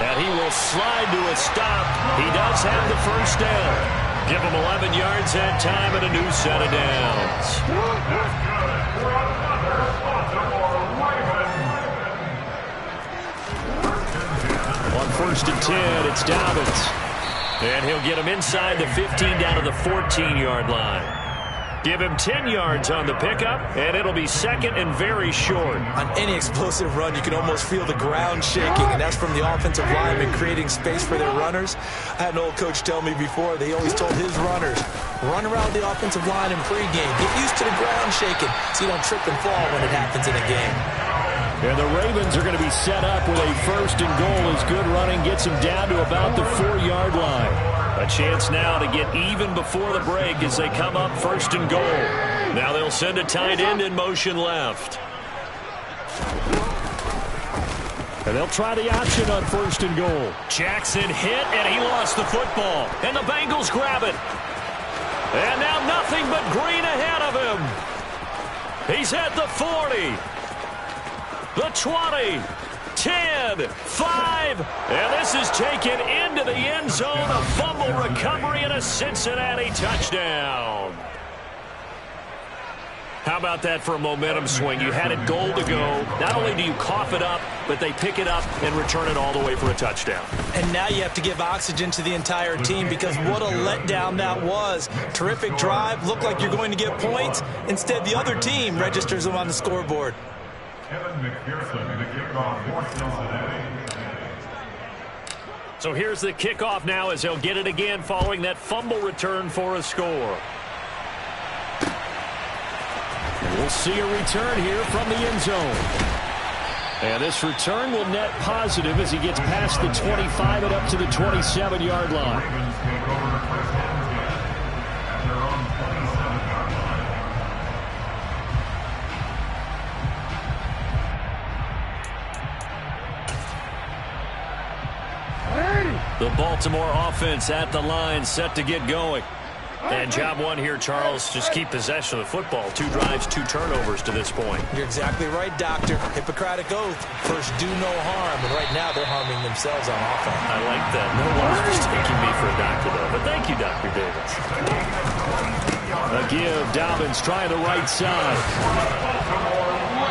And he will slide to a stop. He does have the first down. Give him 11 yards that time and a new set of downs. On 1st and 10, it's Dobbins. And he'll get him inside the 15 down to the 14-yard line. Give him 10 yards on the pickup, and it'll be 2nd and very short. On any explosive run, you can almost feel the ground shaking, and that's from the offensive linemen creating space for their runners. I had an old coach tell me before, they always told his runners, run around the offensive line in pregame. Get used to the ground shaking so you don't trip and fall when it happens in a game. And the Ravens are going to be set up with a 1st and goal as good running gets them down to about the 4-yard line. A chance now to get even before the break as they come up 1st and goal. Now they'll send a tight end in motion left. And they'll try the option on 1st and goal. Jackson hit, and he lost the football. And the Bengals grab it. And now nothing but green ahead of him. He's at the 40. The 20. 10, 5, and this is taken into the end zone. A fumble recovery and a Cincinnati touchdown. How about that for a momentum swing? You had it goal to go. Not only do you cough it up, but they pick it up and return it all the way for a touchdown. And now you have to give oxygen to the entire team because what a letdown that was. Terrific drive. Looked like you're going to get points. Instead, the other team registers them on the scoreboard. Kevin McPherson, the kickoff for Cincinnati. So here's the kickoff now as they'll get it again following that fumble return for a score. And we'll see a return here from the end zone. And this return will net positive as he gets past the 25 and up to the 27-yard line. The Baltimore offense at the line, set to get going. And job one here, Charles, just keep possession of the football. 2 drives, 2 turnovers to this point. You're exactly right, Doctor. Hippocratic oath. First, do no harm. And right now, they're harming themselves on offense. I like that. No one's mistaking me for a doctor, though. But thank you, Dr. Davis. A give. Dobbins trying the right side.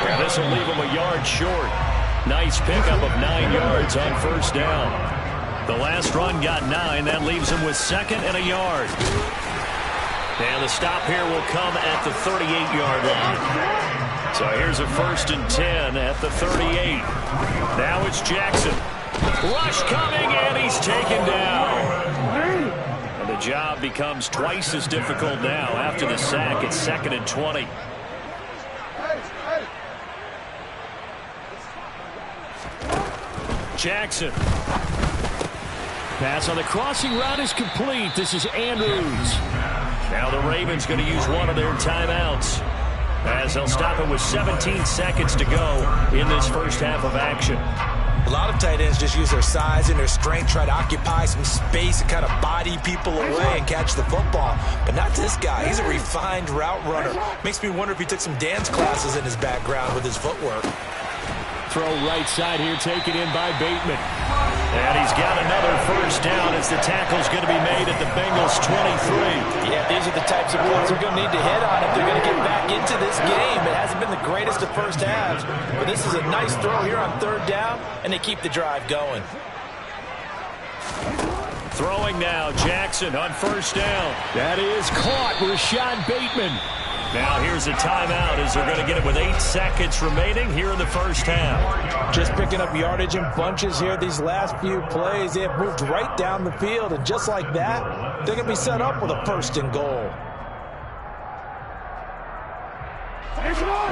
Yeah, this will leave him a yard short. Nice pickup of 9 yards on 1st down. The last run got 9. That leaves him with 2nd and a yard. And the stop here will come at the 38-yard line. So here's a 1st and 10 at the 38. Now it's Jackson. Rush coming, and he's taken down. And the job becomes twice as difficult now after the sack. It's 2nd and 20. Jackson. Pass on the crossing route is complete. This is Andrews. Now the Ravens going to use one of their timeouts as they'll stop it with 17 seconds to go in this first half of action. A lot of tight ends just use their size and their strength, try to occupy some space and kind of body people away and catch the football. But not this guy. He's a refined route runner. Makes me wonder if he took some dance classes in his background with his footwork. Throw right side here, taken in by Bateman. And he's got another 1st down as the tackle's going to be made at the Bengals' 23. Yeah, these are the types of points they're going to need to hit on if they're going to get back into this game. It hasn't been the greatest of first halves, but this is a nice throw here on 3rd down, and they keep the drive going. Throwing now, Jackson on 1st down. That is caught. Rashad Bateman. Now here's a timeout as they're going to get it with 8 seconds remaining here in the first half. Just picking up yardage in bunches here these last few plays. They have moved right down the field, and just like that, they're going to be set up with a 1st and goal.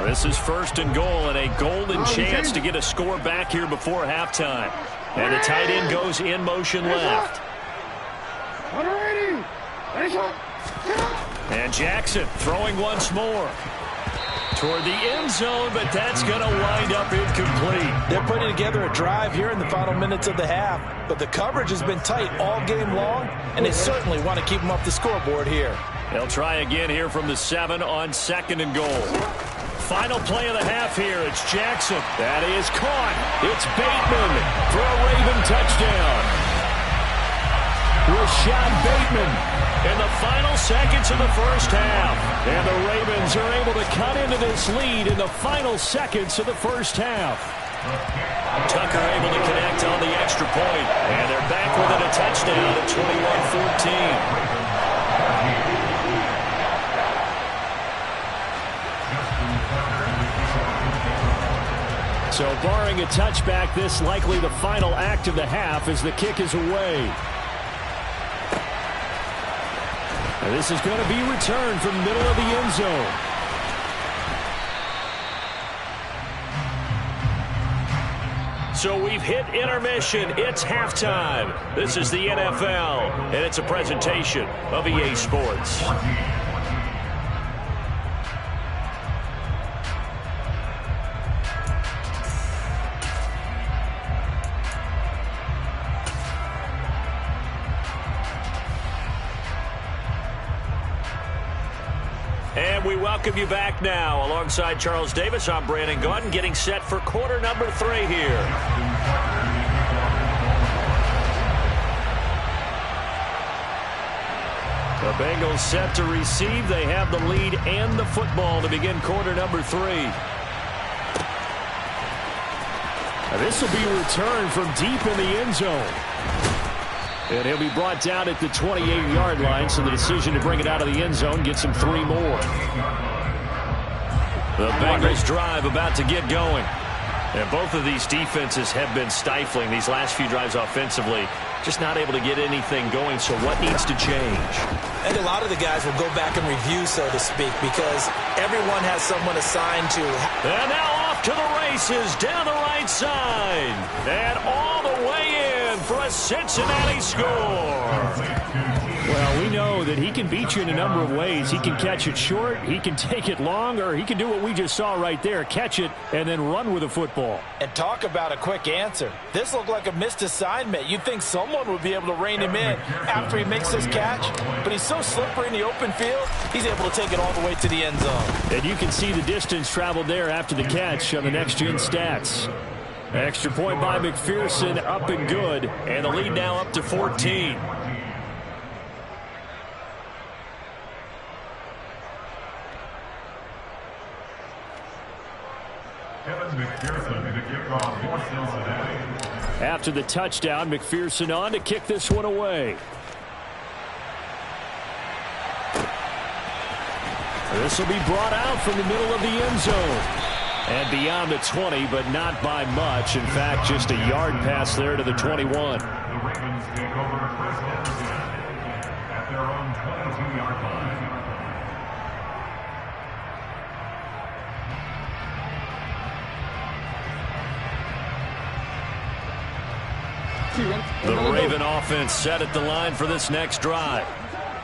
This is 1st and goal and a golden chance to get a score back here before halftime. And the tight end goes in motion left. And Jackson throwing once more toward the end zone, but that's going to wind up incomplete. They're putting together a drive here in the final minutes of the half, but the coverage has been tight all game long, and they certainly want to keep them off the scoreboard here. They'll try again here from the 7 on 2nd and goal. Final play of the half here. It's Jackson. That is caught. It's Bateman for a Raven touchdown. Rashad Bateman in the final seconds of the first half. And the Ravens are able to cut into this lead in the final seconds of the first half. Tucker able to connect on the extra point. And they're back within a touchdown at 21-14. So barring a touchback, this likely the final act of the half as the kick is away. And this is going to be returned from the middle of the end zone. So we've hit intermission. It's halftime. This is the NFL, and it's a presentation of EA Sports. And we welcome you back now. Alongside Charles Davis, I'm Brandon Gaudin, getting set for quarter number 3 here. The Bengals set to receive. They have the lead and the football to begin quarter number 3. Now this will be returned from deep in the end zone. And he'll be brought down at the 28-yard line, so the decision to bring it out of the end zone gets him 3 more. The Bengals drive about to get going. And both of these defenses have been stifling these last few drives offensively. Just not able to get anything going, so what needs to change? And a lot of the guys will go back and review, so to speak, because everyone has someone assigned to. And now off to the races down the right side. And all the way in for a Cincinnati score. Well, we know that he can beat you in a number of ways. He can catch it short, he can take it long, or he can do what we just saw right there, catch it and then run with the football. And talk about a quick answer. This looked like a missed assignment. You'd think someone would be able to rein him in after he makes his catch, but he's so slippery in the open field, he's able to take it all the way to the end zone. And you can see the distance traveled there after the catch on the next-gen stats. Extra point by McPherson, up and good, and the lead now up to 14. After the touchdown, McPherson on to kick this one away. This will be brought out from the middle of the end zone. And beyond the 20, but not by much. In fact, just a yard pass there to the 21. The Ravens take over first down at their own 22-yard line. The Raven offense set at the line for this next drive.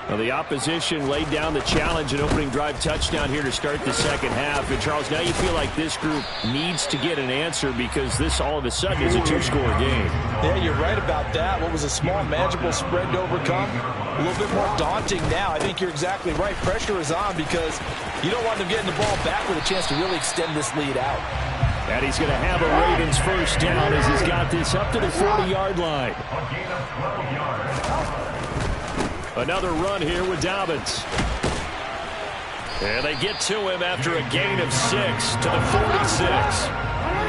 Well, the opposition laid down the challenge and opening drive touchdown here to start the second half. And, Charles, now you feel like this group needs to get an answer because this all of a sudden is a 2-score game. Yeah, you're right about that. What was a small, manageable spread to overcome, a little bit more daunting now. I think you're exactly right. Pressure is on because you don't want them getting the ball back with a chance to really extend this lead out. And he's going to have a Ravens first down as he's got this up to the 40-yard line. Another run here with Dobbins. And they get to him after a gain of 6 to the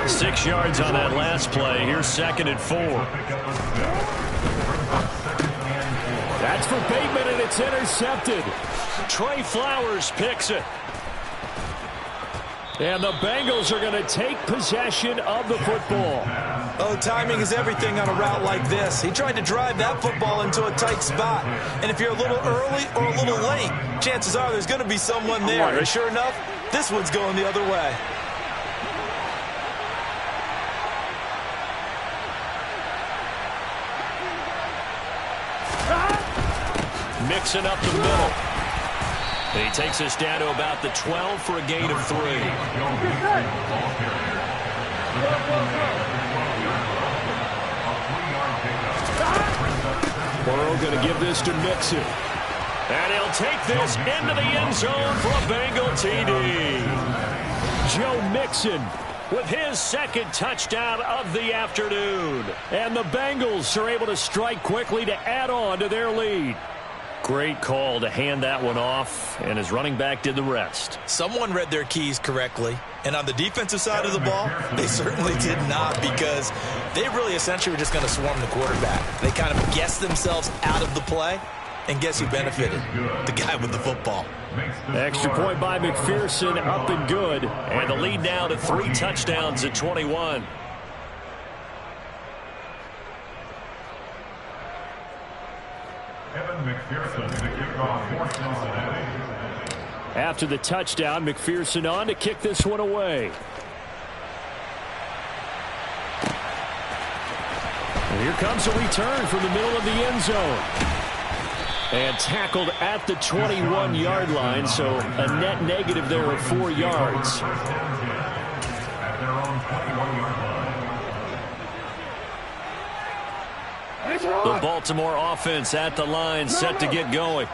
46. 6 yards on that last play. Here's 2nd and 4. That's for Bateman, and it's intercepted. Trey Flowers picks it. And the Bengals are going to take possession of the football. Oh, timing is everything on a route like this. He tried to drive that football into a tight spot. And if you're a little early or a little late, chances are there's going to be someone there. And sure enough, this one's going the other way. Mixon up the middle. He takes us down to about the 12 for a gain of 3. Burrow going to give this to Mixon. And he'll take this into the end zone for a Bengal TD. Joe Mixon with his second touchdown of the afternoon. And the Bengals are able to strike quickly to add on to their lead. Great call to hand that one off, and his running back did the rest. Someone read their keys correctly, and on the defensive side of the ball, they certainly did not, because they really essentially were just going to swarm the quarterback. They kind of guessed themselves out of the play, and guess who benefited? The guy with the football. Extra point by McPherson, up and good. And the lead now to 3 touchdowns at 21. Evan McPherson to kick off for Cincinnati. After the touchdown, McPherson on to kick this one away. And here comes a return from the middle of the end zone. And tackled at the 21-yard line, so a net negative there of 4 yards. At their own 21-yard line. The Baltimore offense at the line, set to get going.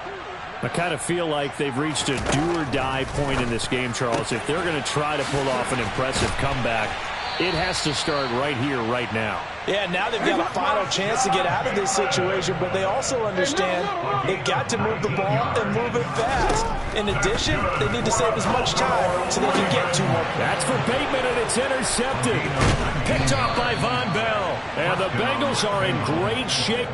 I kind of feel like they've reached a do-or-die point in this game, Charles. If they're going to try to pull off an impressive comeback, it has to start right here, right now. Yeah, now they've got a final chance to get out of this situation, but they also understand they've got to move the ball and move it fast. In addition, they need to save as much time so they can get 2 more. That's for Bateman, and it's intercepted. Picked off by Von Bell. And the Bengals are in great shape.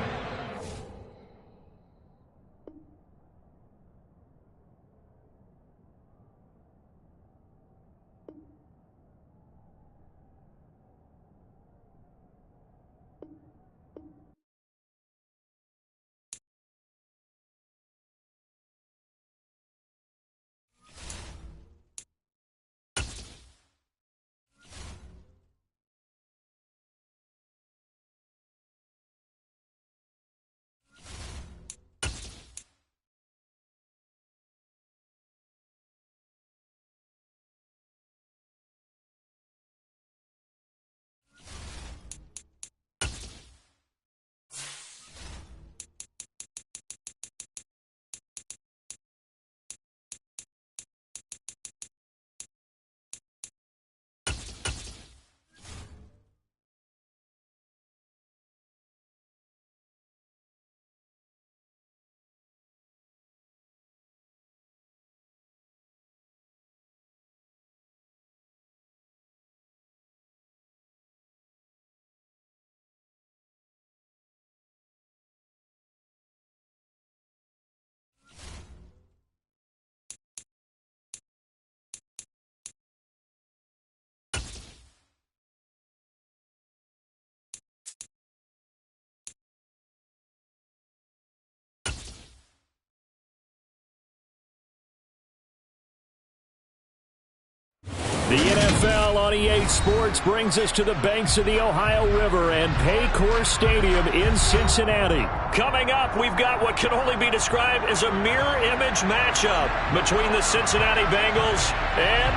The NFL on EA Sports brings us to the banks of the Ohio River and Paycor Stadium in Cincinnati. Coming up, we've got what can only be described as a mirror image matchup between the Cincinnati Bengals and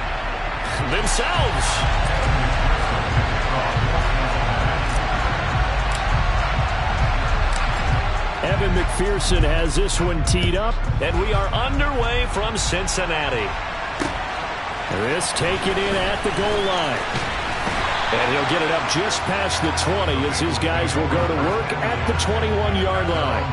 themselves. Evan McPherson has this one teed up. And we are underway from Cincinnati. This taken in at the goal line. And he'll get it up just past the 20 as his guys will go to work at the 21-yard line.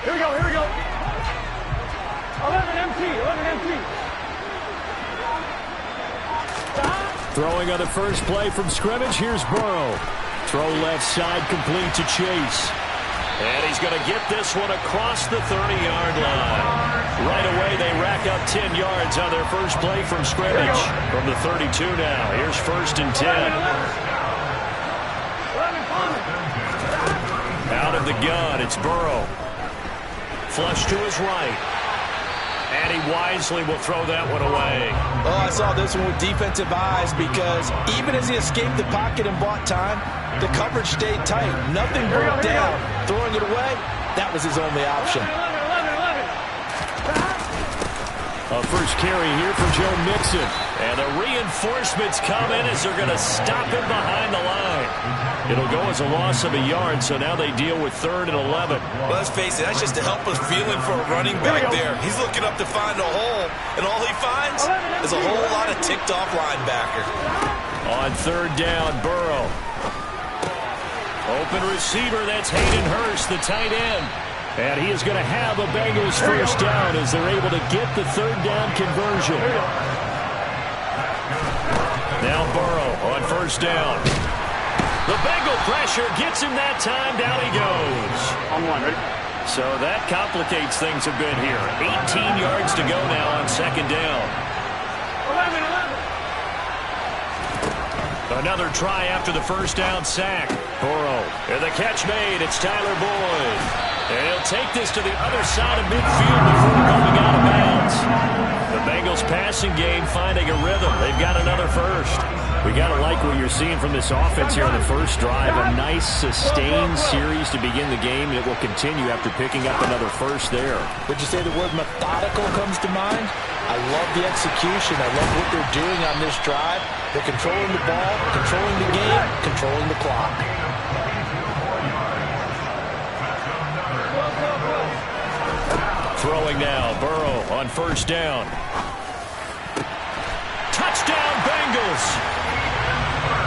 Here we go, here we go. 11 empty. Throwing on the first play from scrimmage, here's Burrow. Throw left side complete to Chase. And he's going to get this one across the 30-yard line. Right away, they rack up 10 yards on their first play from scrimmage. From the 32 now. Here's 1st and 10. Out of the gun, it's Burrow. Flush to his right. And he wisely will throw that one away. Oh, I saw this one with defensive eyes because even as he escaped the pocket and bought time, the coverage stayed tight. Nothing broke down. Throwing it away, that was his only option. A first carry here for Joe Mixon. And the reinforcements come in as they're going to stop him behind the line. It'll go as a loss of a yard, so now they deal with 3rd and 11. Well, let's face it, that's just a helpless feeling for a running back there. He's looking up to find a hole, and all he finds is a whole lot of ticked-off linebacker. On 3rd down, Burrow. Open receiver, that's Hayden Hurst, the tight end. And he is going to have a Bengals first down as they're able to get the 3rd down conversion. Now Burrow on 1st down. The Bengal pressure gets him that time. Down he goes. On 1, ready? So that complicates things a bit here. 18 yards to go now on 2nd down. 11. Another try after the 1st down sack. Burrow. And the catch made. It's Tyler Boyd. And he'll take this to the other side of midfield before going out of bounds. The Bengals passing game finding a rhythm. They've got another first. We got to like what you're seeing from this offense here on the first drive. A nice, sustained series to begin the game, and it will continue after picking up another first there. Would you say the word methodical comes to mind? I love the execution. I love what they're doing on this drive. They're controlling the ball, controlling the game, controlling the clock. Throwing now, Burrow on 1st down. Touchdown, Bengals!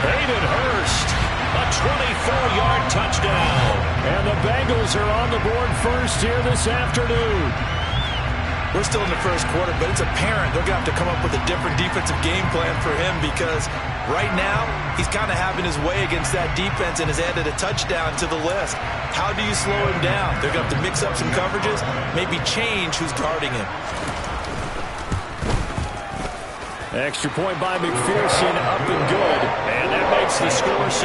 Hayden Hurst, a 24-yard touchdown. And the Bengals are on the board first here this afternoon. We're still in the first quarter, but it's apparent they're going to have to come up with a different defensive game plan for him because right now he's kind of having his way against that defense and has added a touchdown to the list. How do you slow him down? They're going to have to mix up some coverages, maybe change who's guarding him. Extra point by McPherson, up and good. And that makes the score 7-0.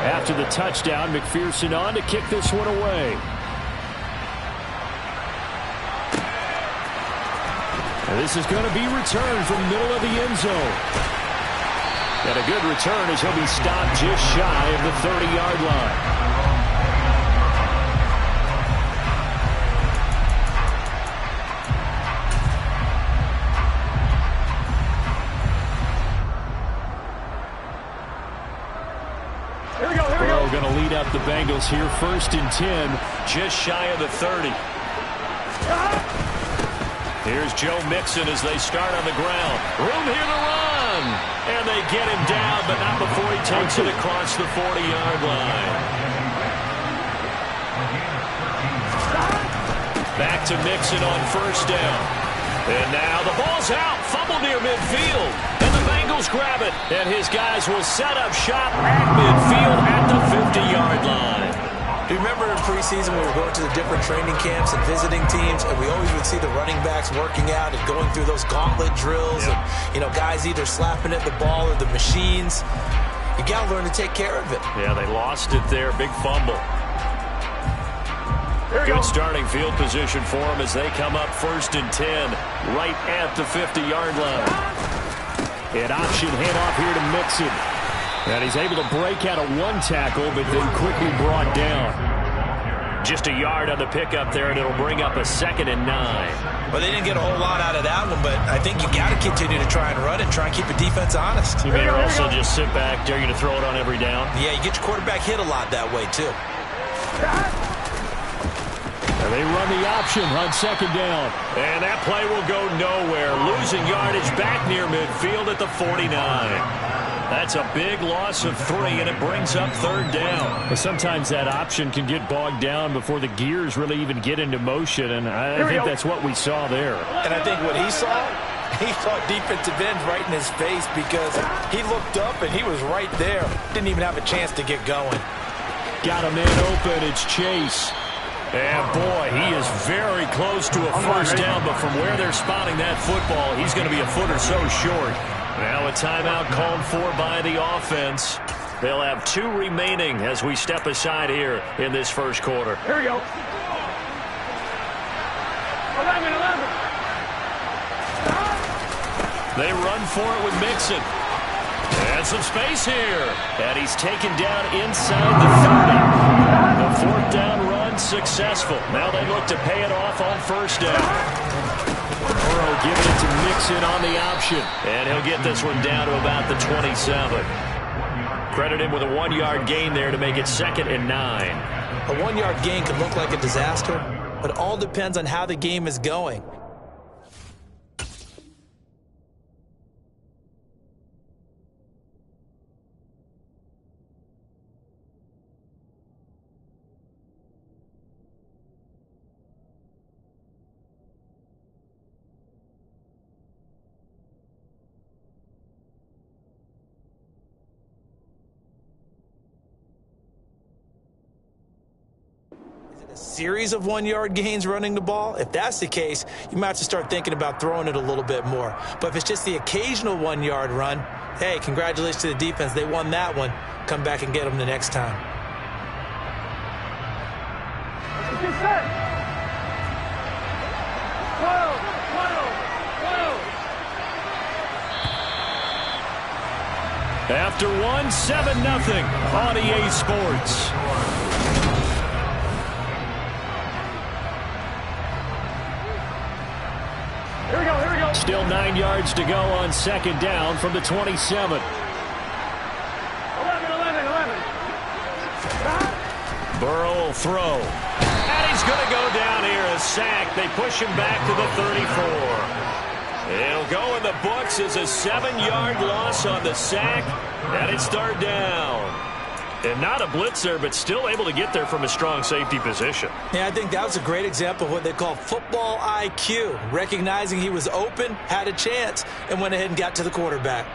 After the touchdown, McPherson on to kick this one away. And this is going to be returned from the middle of the end zone. And a good return as he'll be stopped just shy of the 30-yard line. Going to lead up the Bengals here, 1st and 10. Just shy of the 30. Here's Joe Mixon as they start on the ground. Room here to run. And they get him down, but not before he takes it across the 40-yard line. Back to Mixon on 1st down. And now the ball's out. Fumble near midfield. And the Bengals grab it. And his guys will set up shop at midfield at the 50-yard line. Do you remember in preseason we were going to the different training camps and visiting teams, and we always would see the running backs working out and going through those gauntlet drills, and, you know, guys either slapping at the ball or the machines. You got to learn to take care of it. Yeah, they lost it there. Big fumble. Good starting field position for them as they come up 1st and 10 right at the 50-yard line. An option handoff here to Mixon. And he's able to break out of one tackle, but then quickly brought down. Just a yard on the pickup there, and it'll bring up a 2nd and 9. Well, they didn't get a whole lot out of that one, but I think you got to continue to try and run it, try and keep the defense honest. You may also just sit back, dare you to throw it on every down. Yeah, you get your quarterback hit a lot that way, too. And they run the option on 2nd down. And that play will go nowhere. Losing yardage back near midfield at the 49. That's a big loss of 3, and it brings up 3rd down. But sometimes that option can get bogged down before the gears really even get into motion, and I think that's what we saw there. And I think what he saw He saw defensive ends right in his face because he looked up and he was right there. Didn't even have a chance to get going. Got a man open. It's Chase. And boy, he is very close to a first down, but from where they're spotting that football, he's going to be a foot or so short. Now a timeout called for by the offense. They'll have 2 remaining as we step aside here in this first quarter. Here we go. 11. They run for it with Mixon. And some space here. And he's taken down inside the 30. The 4th down run successful. Now they look to pay it off on first down. Burrow giving it to Mixon on the option. And he'll get this one down to about the 27. Credit him with a 1-yard gain there to make it 2nd and 9. A 1-yard gain can look like a disaster, but it all depends on how the game is going. A series of 1-yard gains running the ball? If that's the case, you might have to start thinking about throwing it a little bit more. But if it's just the occasional 1-yard run, hey, congratulations to the defense. They won that one. Come back and get them the next time. Get set. 12. After 1, 7-0 on EA Sports. Here we go. Still 9 yards to go on 2nd down from the 27. 11. Burrow will throw. And he's going to go down here. A sack. They push him back to the 34. It'll go in the books as a 7-yard loss on the sack. And it's 3rd down. And not a blitzer, but still able to get there from a strong safety position. Yeah, I think that was a great example of what they call football IQ. Recognizing he was open, had a chance, and went ahead and got to the quarterback.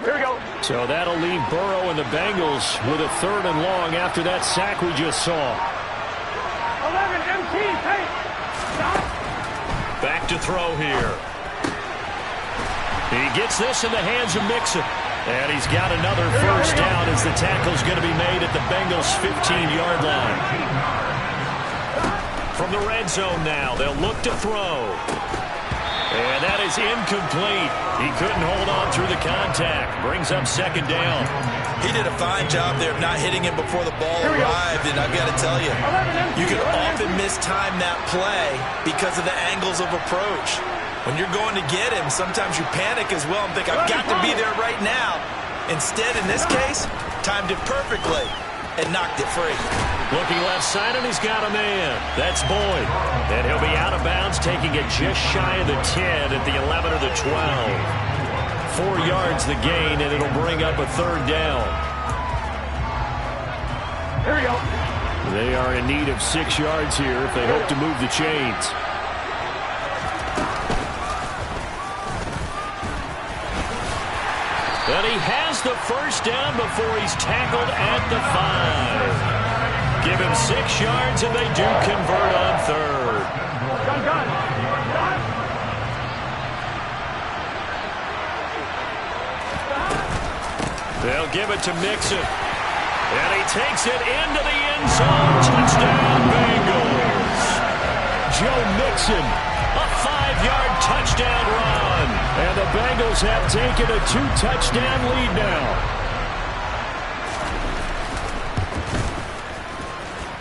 Here we go. So that'll leave Burrow and the Bengals with a 3rd and long after that sack we just saw. 11. MT. Hey. Stop. Back to throw here. He gets this in the hands of Mixon. And he's got another first down as the tackle's going to be made at the Bengals' 15-yard line. From the red zone now, they'll look to throw. And that is incomplete. He couldn't hold on through the contact. Brings up 2nd down. He did a fine job there of not hitting him before the ball arrived, and I've got to tell you, you can often mistime that play because of the angles of approach. When you're going to get him, sometimes you panic as well and think, I've got to be there right now. Instead, in this case, timed it perfectly and knocked it free. Looking left side, and he's got a man. That's Boyd. And he'll be out of bounds, taking it just shy of the 10 at the 11 or the 12. 4 yards the gain, and it'll bring up a 3rd down. Here we go. They are in need of 6 yards here if they hope to move the chains. And he has the first down before he's tackled at the 5. Give him 6 yards, and they do convert on 3rd. Gun. They'll give it to Mixon. And he takes it into the end zone. Touchdown, Bengals. Joe Mixon. A 5-yard touchdown run. And the Bengals have taken a 2-touchdown lead now.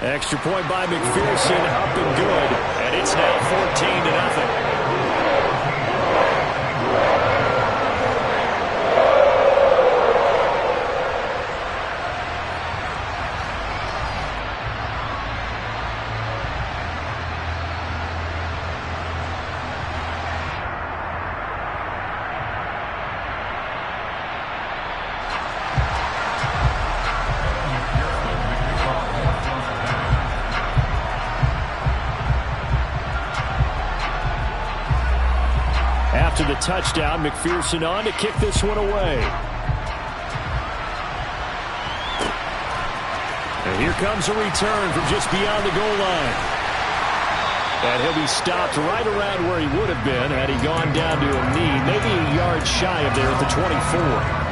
Extra point by McPherson, up and good. And it's now 14-0. After the touchdown, McPherson on to kick this one away. And here comes a return from just beyond the goal line. And he'll be stopped right around where he would have been had he gone down to a knee, maybe a yard shy of there at the 24.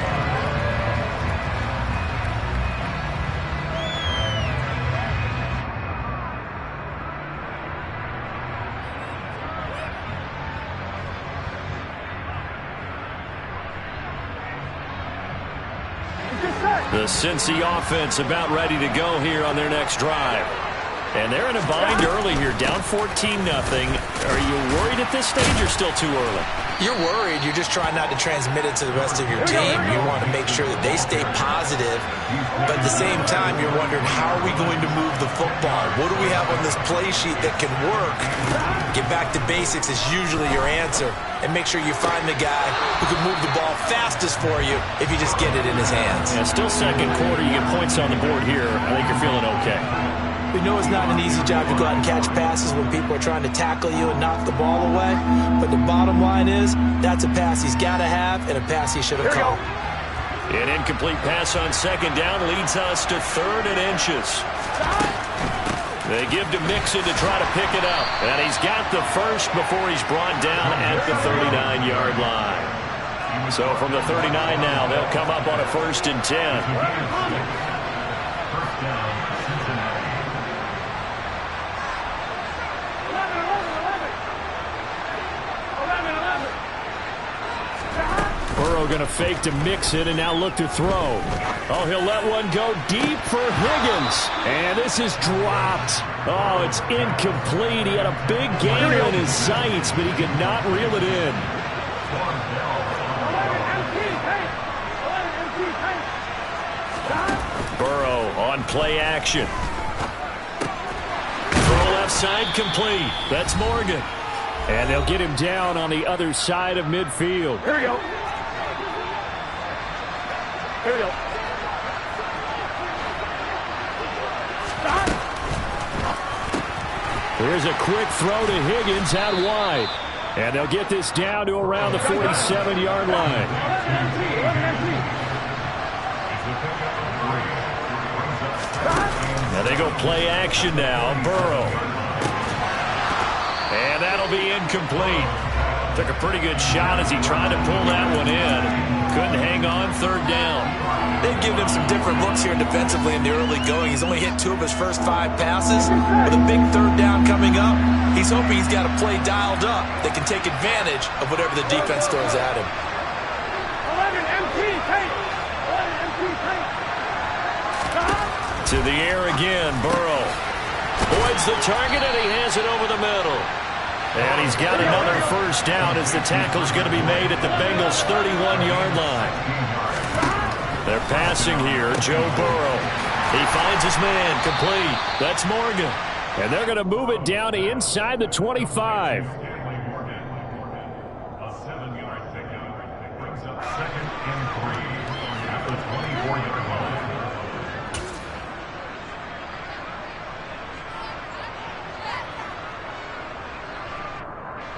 The Cincy offense about ready to go here on their next drive. And they're in a bind early here, down 14-0. Are you worried at this stage or still too early? You're worried. You're just trying not to transmit it to the rest of your team. You want to make sure that they stay positive. But at the same time, you're wondering, how are we going to move the football? What do we have on this play sheet that can work? Get back to basics is usually your answer. And make sure you find the guy who can move the ball fastest for you if you just get it in his hands. Yeah, still second quarter. You get points on the board here. I think you're feeling okay. We know it's not an easy job to go out and catch passes when people are trying to tackle you and knock the ball away. But the bottom line is, that's a pass he's got to have and a pass he should have caught. An incomplete pass on second down leads us to 3rd and inches. They give to Mixon to try to pick it up. And he's got the first before he's brought down at the 39-yard line. So from the 39 now, they'll come up on a 1st and 10. Burrow going to fake to Mixon and now look to throw. Oh, he'll let one go deep for Higgins. And this is dropped. Oh, it's incomplete. He had a big gain in his sights, but he could not reel it in. Burrow on play action. Throw left side complete. That's Morgan. And they'll get him down on the other side of midfield. Here we go. Here we go. Here's a quick throw to Higgins out wide. And they'll get this down to around the 47-yard line. Now they go play action now. Burrow. And that'll be incomplete. Took a pretty good shot as he tried to pull that one in. Couldn't hang on, 3rd down. They've given him some different looks here defensively in the early going. He's only hit 2 of his first 5 passes. With a big 3rd down coming up, he's hoping he's got a play dialed up that can take advantage of whatever the defense throws at him. 11 MT, take. 11 MT, take. To the air again, Burrow. Avoids the target, and he has it over the middle. And he's got another 1st down as the tackle's going to be made at the Bengals' 31-yard line. They're passing here. Joe Burrow. He finds his man. Complete. That's Morgan. And they're going to move it down to inside the 25. A 7-yard pickup brings up 2nd and 3 at the 24-yard line.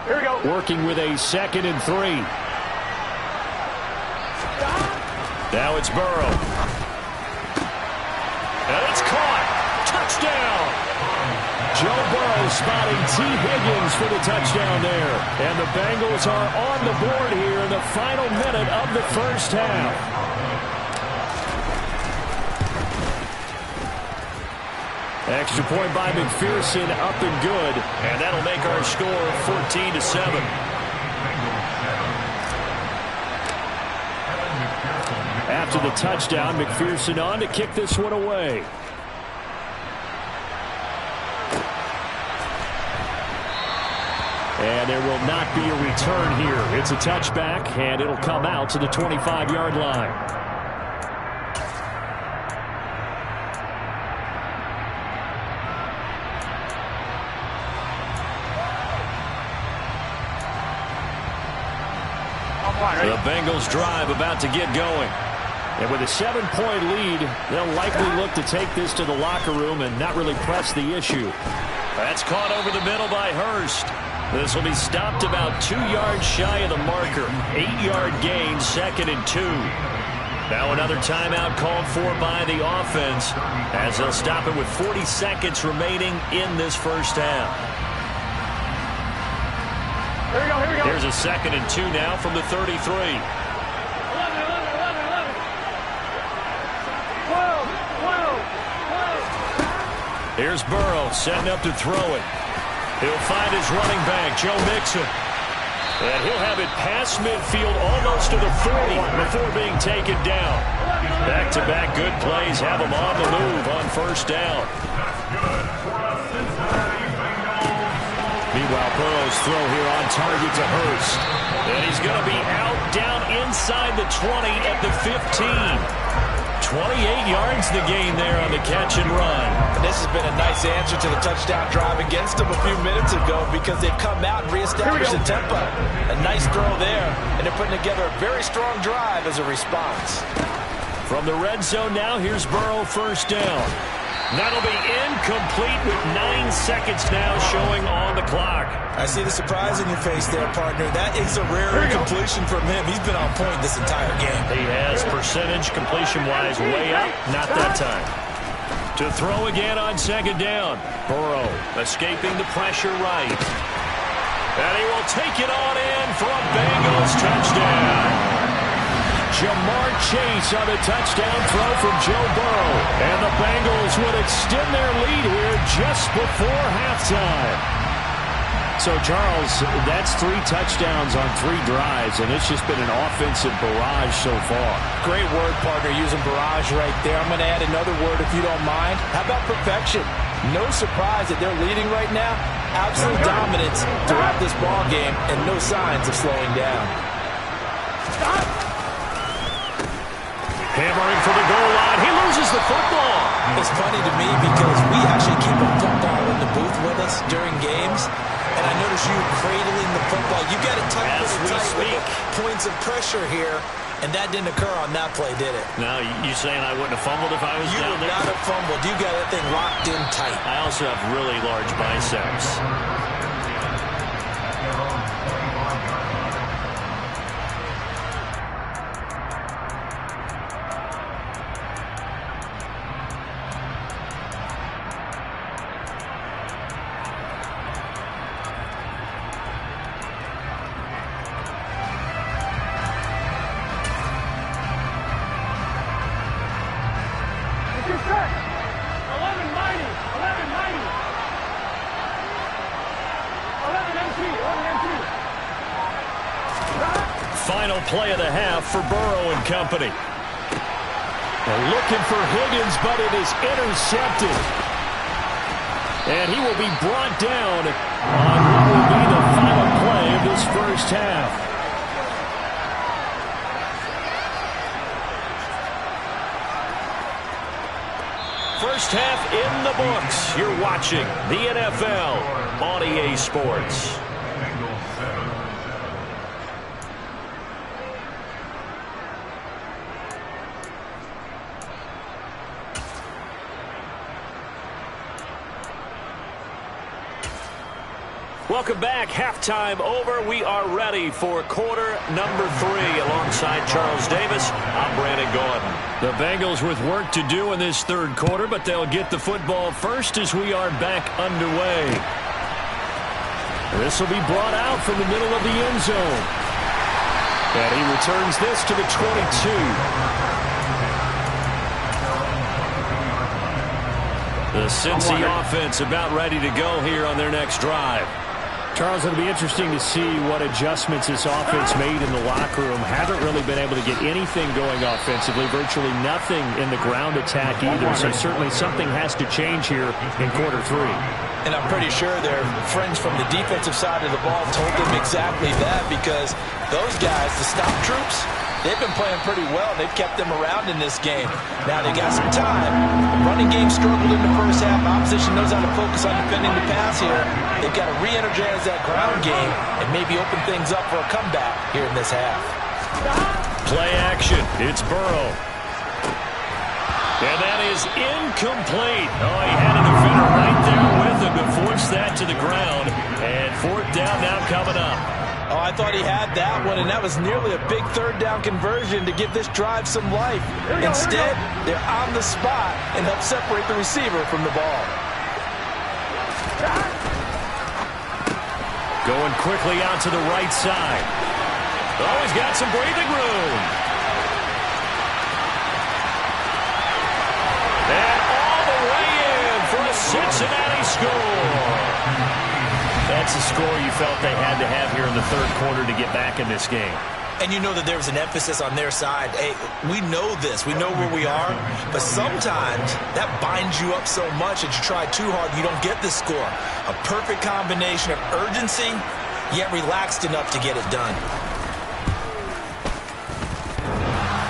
Here we go. Working with a 2nd and 3. Now it's Burrow. And it's caught. Touchdown. Joe Burrow spotting T. Higgins for the touchdown there. And the Bengals are on the board here in the final minute of the 1st half. Extra point by McPherson, up and good. And that'll make our score 14-7. After the touchdown, McPherson on to kick this one away. And there will not be a return here. It's a touchback, and it'll come out to the 25-yard line. The Bengals drive about to get going. And with a 7-point lead, they'll likely look to take this to the locker room and not really press the issue. That's caught over the middle by Hurst. This will be stopped about 2 yards shy of the marker. 8-yard gain, 2nd and 2. Now another timeout called for by the offense as they'll stop it with 40 seconds remaining in this first half. Here we go, here we go. Here's a 2nd and 2 now from the 33. 11. Here's Burrow setting up to throw it. He'll find his running back, Joe Mixon. And he'll have it past midfield almost to the 40 before being taken down. Back-to-back good plays have him on the move on first down. Meanwhile, Burrow's throw here on target to Hurst. And he's going to be out down inside the 20 at the 15. 28 yards the gain there on the catch and run. And this has been a nice answer to the touchdown drive against them a few minutes ago because they've come out and reestablished the tempo. A nice throw there, and they're putting together a very strong drive as a response. From the red zone now, here's Burrow first down. That'll be incomplete with 9 seconds now showing on the clock. I see the surprise in your face there, partner. That is a rare completion from him. He's been on point this entire game. He has percentage completion-wise way up. Not that time. To throw again on 2nd down. Burrow escaping the pressure right. And he will take it on in for a Bengals touchdown. Jamar Chase on the touchdown throw from Joe Burrow. And the Bengals would extend their lead here just before halftime. So, Charles, that's 3 touchdowns on 3 drives, and it's just been an offensive barrage so far. Great word, partner, using barrage right there. I'm going to add another word if you don't mind. How about perfection? No surprise that they're leading right now. Absolute dominance throughout this ball game and no signs of slowing down. Stop. Hammering for the goal line. He loses the football. It's funny to me because we actually keep a football in the booth with us during games. And I notice you cradling the football. You got it tight as we speak. Points of pressure here. And that didn't occur on that play, did it? Now, you saying I wouldn't have fumbled if I was down there? You would not have fumbled. You got that thing locked in tight. I also have really large biceps. Final play of the half for Burrow and company. They're looking for Higgins, but it is intercepted. And he will be brought down on what will be the final play of this first half. First half in the books. You're watching the NFL on EA Sports. Welcome back. Halftime over. We are ready for quarter number 3. Alongside Charles Davis, I'm Brandon Gaudin. The Bengals with work to do in this third quarter, but they'll get the football first as we are back underway. This will be brought out from the middle of the end zone. And he returns this to the 22. The Cincy offense about ready to go here on their next drive. Charles, it'll be interesting to see what adjustments this offense made in the locker room. Haven't really been able to get anything going offensively, virtually nothing in the ground attack either. So certainly something has to change here in quarter 3. And I'm pretty sure their friends from the defensive side of the ball told them exactly that because those guys, the stop troops, they've been playing pretty well. They've kept them around in this game. Now they got some time. The running game struggled in the first half. Opposition knows how to focus on defending the pass here. They've got to re-energize that ground game and maybe open things up for a comeback here in this half. Play action. It's Burrow. And that is incomplete. Oh, he had a defender right there with him to force that to the ground. And 4th down now coming up. Oh, I thought he had that one, and that was nearly a big 3rd down conversion to give this drive some life. Instead, they're on the spot and help separate the receiver from the ball. Going quickly out to the right side. Oh, he's got some breathing room. And all the way in for a Cincinnati score. That's a score you felt they had to have here in the 3rd quarter to get back in this game. And you know that there was an emphasis on their side. Hey, we know this. We know where we are. But sometimes that binds you up so much that you try too hard, you don't get the score. A perfect combination of urgency, yet relaxed enough to get it done.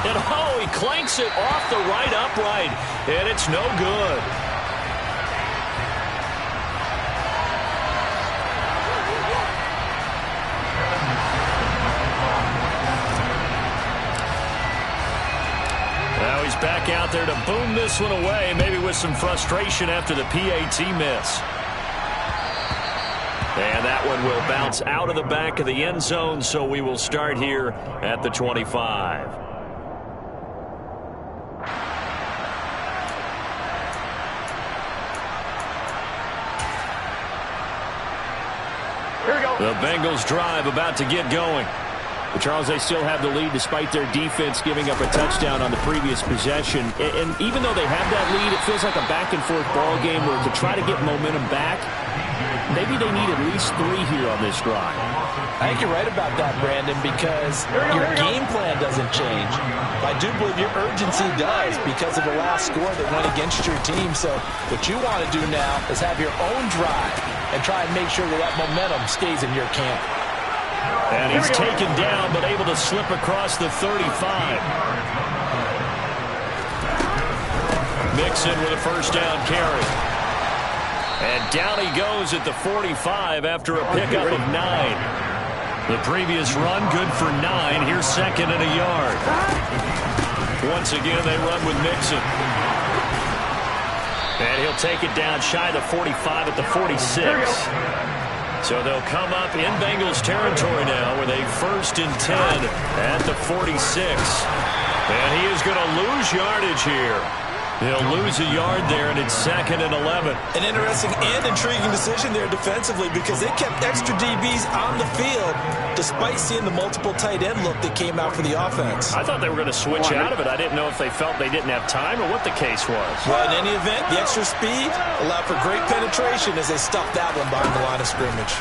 And oh, he clanks it off the right upright. And it's no good. Now he's back out there to boom this one away, maybe with some frustration after the PAT miss. And that one will bounce out of the back of the end zone, so we will start here at the 25. Here we go. The Bengals drive about to get going. But Charles, they still have the lead despite their defense giving up a touchdown on the previous possession. And even though they have that lead, it feels like a back-and-forth ball game where to try to get momentum back, maybe they need at least 3 here on this drive. I think you're right about that, Brandon, because your game plan doesn't change. I do believe your urgency does because of the last score that went against your team. So what you want to do now is have your own drive and try and make sure that that momentum stays in your camp. And he's taken down, but able to slip across the 35. Mixon with a 1st down carry. And down he goes at the 45 after a pickup of 9. The previous run, good for 9. Here's 2nd and a yard. Once again, they run with Mixon. And he'll take it down shy of the 45 at the 46. So they'll come up in Bengals territory now with a 1st and 10 at the 46. And he is going to lose yardage here. He'll lose a yard there, and it's 2nd and 11. An interesting and intriguing decision there defensively because they kept extra DBs on the field despite seeing the multiple tight end look that came out for the offense. I thought they were going to switch out of it. I didn't know if they felt they didn't have time or what the case was. Well, in any event, the extra speed allowed for great penetration as they stuffed that one behind the line of scrimmage.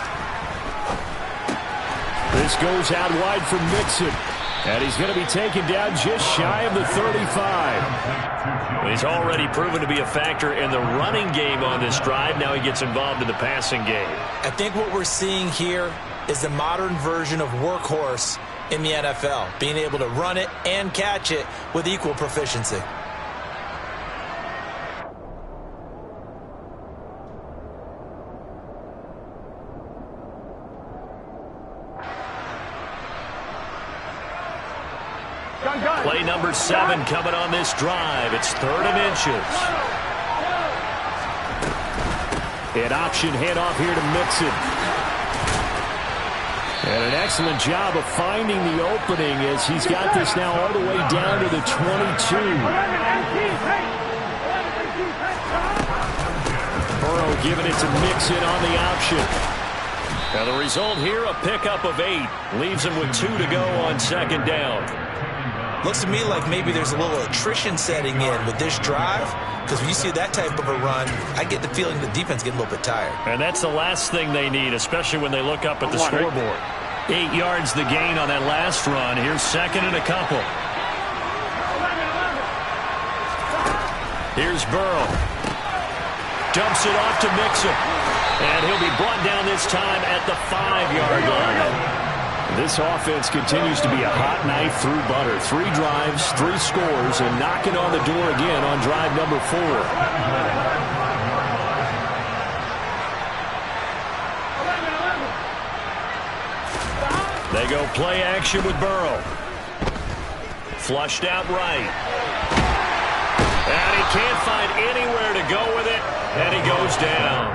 This goes out wide for Mixon. And he's going to be taken down just shy of the 35. He's already proven to be a factor in the running game on this drive. Now he gets involved in the passing game. I think what we're seeing here is the modern version of workhorse in the NFL, being able to run it and catch it with equal proficiency. Play number 7 coming on this drive. It's 3rd and inches. An option handoff here to Mixon. And an excellent job of finding the opening as he's got this now all the way down to the 22. Burrow giving it to Mixon on the option. Now the result here, a pickup of 8. Leaves him with 2 to go on 2nd down. Looks to me like maybe there's a little attrition setting in with this drive, because when you see that type of a run, I get the feeling the defense getting a little bit tired. And that's the last thing they need, especially when they look up at the scoreboard. 8 yards the gain on that last run. Here's 2nd and a couple. Here's Burrow. Dumps it off to Mixon. And he'll be brought down this time at the 5-yard line. This offense continues to be a hot knife through butter. 3 drives, 3 scores, and knocking on the door again on drive number 4. They go play action with Burrow. Flushed out right. And he can't find anywhere to go with it, and he goes down.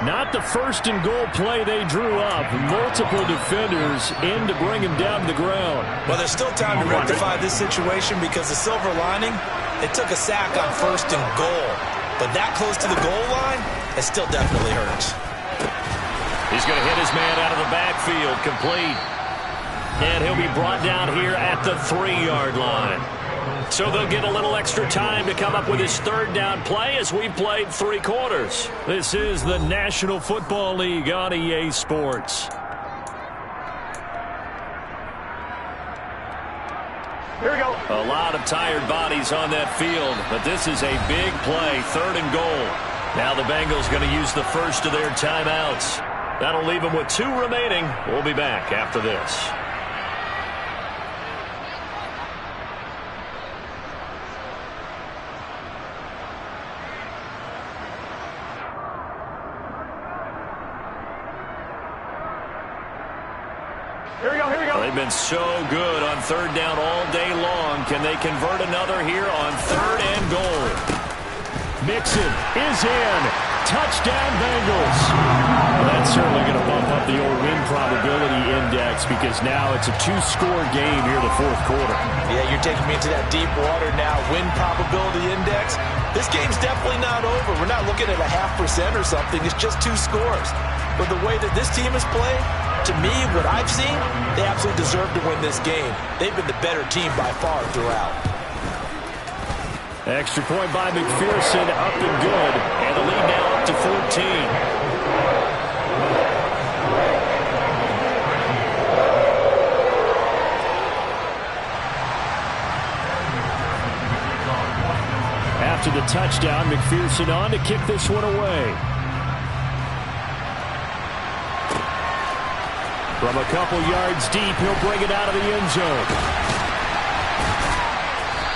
Not the first and goal play they drew up. Multiple defenders in to bring him down to the ground. Well, there's still time to rectify this situation because the silver lining, they took a sack on first and goal. But that close to the goal line, it still definitely hurts. He's going to hit his man out of the backfield, complete. And he'll be brought down here at the 3-yard line. So they'll get a little extra time to come up with his third down play as we played 3 quarters. This is the National Football League on EA Sports. Here we go. A lot of tired bodies on that field, but this is a big play, 3rd and goal. Now the Bengals going to use the first of their timeouts. That'll leave them with 2 remaining. We'll be back after this. They've been so good on 3rd down all day long. Can they convert another here on 3rd and goal? Mixon is in. Touchdown, Bengals. Well, that's certainly going to bump up the old win probability index because now it's a 2-score game here in the 4th quarter. Yeah, you're taking me into that deep water now. Win probability index. This game's definitely not over. We're not looking at a 0.5% or something. It's just 2 scores. But the way that this team has played, to me, what I've seen, they absolutely deserve to win this game. They've been the better team by far throughout. Extra point by McPherson, up and good. And the lead now up to 14. After the touchdown, McPherson on to kick this one away. From a couple yards deep, he'll bring it out of the end zone.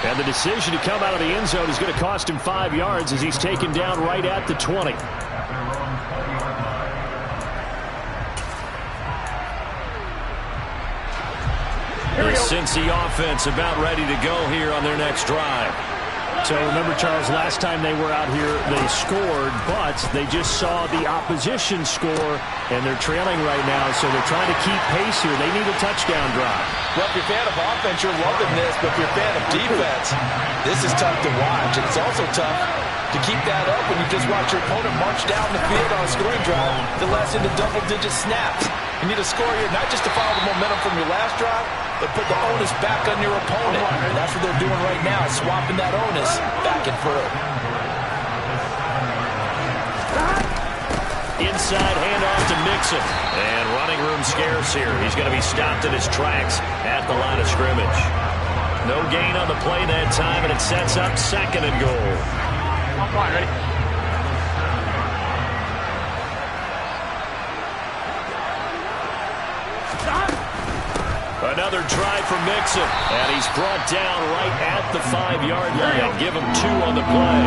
And the decision to come out of the end zone is going to cost him 5 yards as he's taken down right at the 20. The Cincy offense about ready to go here on their next drive. So remember, Charles, last time they were out here, they scored, but they just saw the opposition score, and they're trailing right now, so they're trying to keep pace here. They need a touchdown drive. Well, if you're a fan of offense, you're loving this, but if you're a fan of defense, this is tough to watch, and it's also tough to keep that up when you just watch your opponent march down the field on a scoring drive that lasts into double-digit snaps. You need a score here, not just to follow the momentum from your last drive, but put the onus back on your opponent. And that's what they're doing right now, swapping that onus back and forth. Inside handoff to Mixon. And running room scarce here. He's going to be stopped in his tracks at the line of scrimmage. No gain on the play that time, and it sets up 2nd and goal. Ready? Another try for Mixon. And he's brought down right at the 5-yard line. Give him 2 on the play.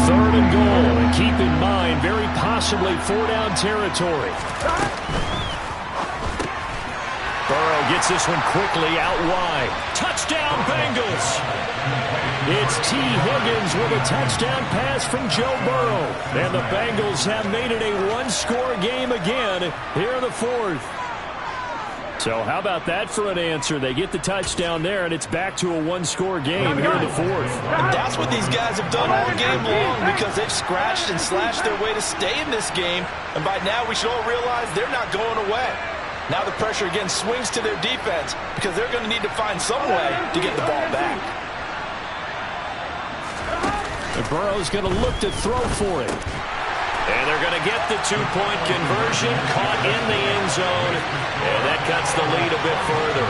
3rd and goal. And keep in mind, very possibly 4-down territory. Burrow gets this one quickly out wide. Touchdown, Bengals. It's T. Higgins with a touchdown pass from Joe Burrow. And the Bengals have made it a 1-score game again here in the 4th. So how about that for an answer? They get the touchdown there, and it's back to a 1-score game here in the 4th. And that's what these guys have done all game long because they've scratched and slashed their way to stay in this game. And by now, we should all realize they're not going away. Now the pressure again swings to their defense because they're going to need to find some way to get the ball back. And Burrow's going to look to throw for it. And they're going to get the 2-point conversion, caught in the end zone, and that cuts the lead a bit further.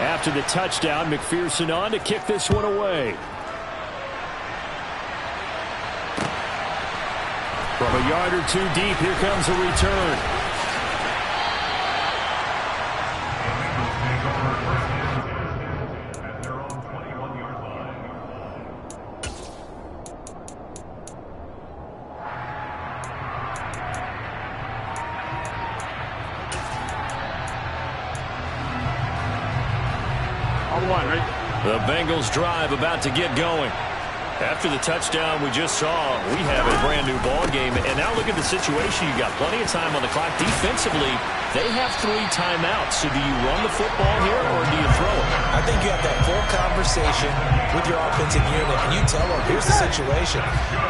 After the touchdown, McPherson on to kick this one away. From a yard or 2 deep, here comes a return. At their own 21-yard line. one, ready? The Bengals drive about to get going. After the touchdown we just saw, we have a brand-new ball game. And now look at the situation. You got plenty of time on the clock. Defensively, they have 3 timeouts. So do you run the football here or do you throw it? I think you have that full conversation with your offensive unit, and you tell them, here's the situation.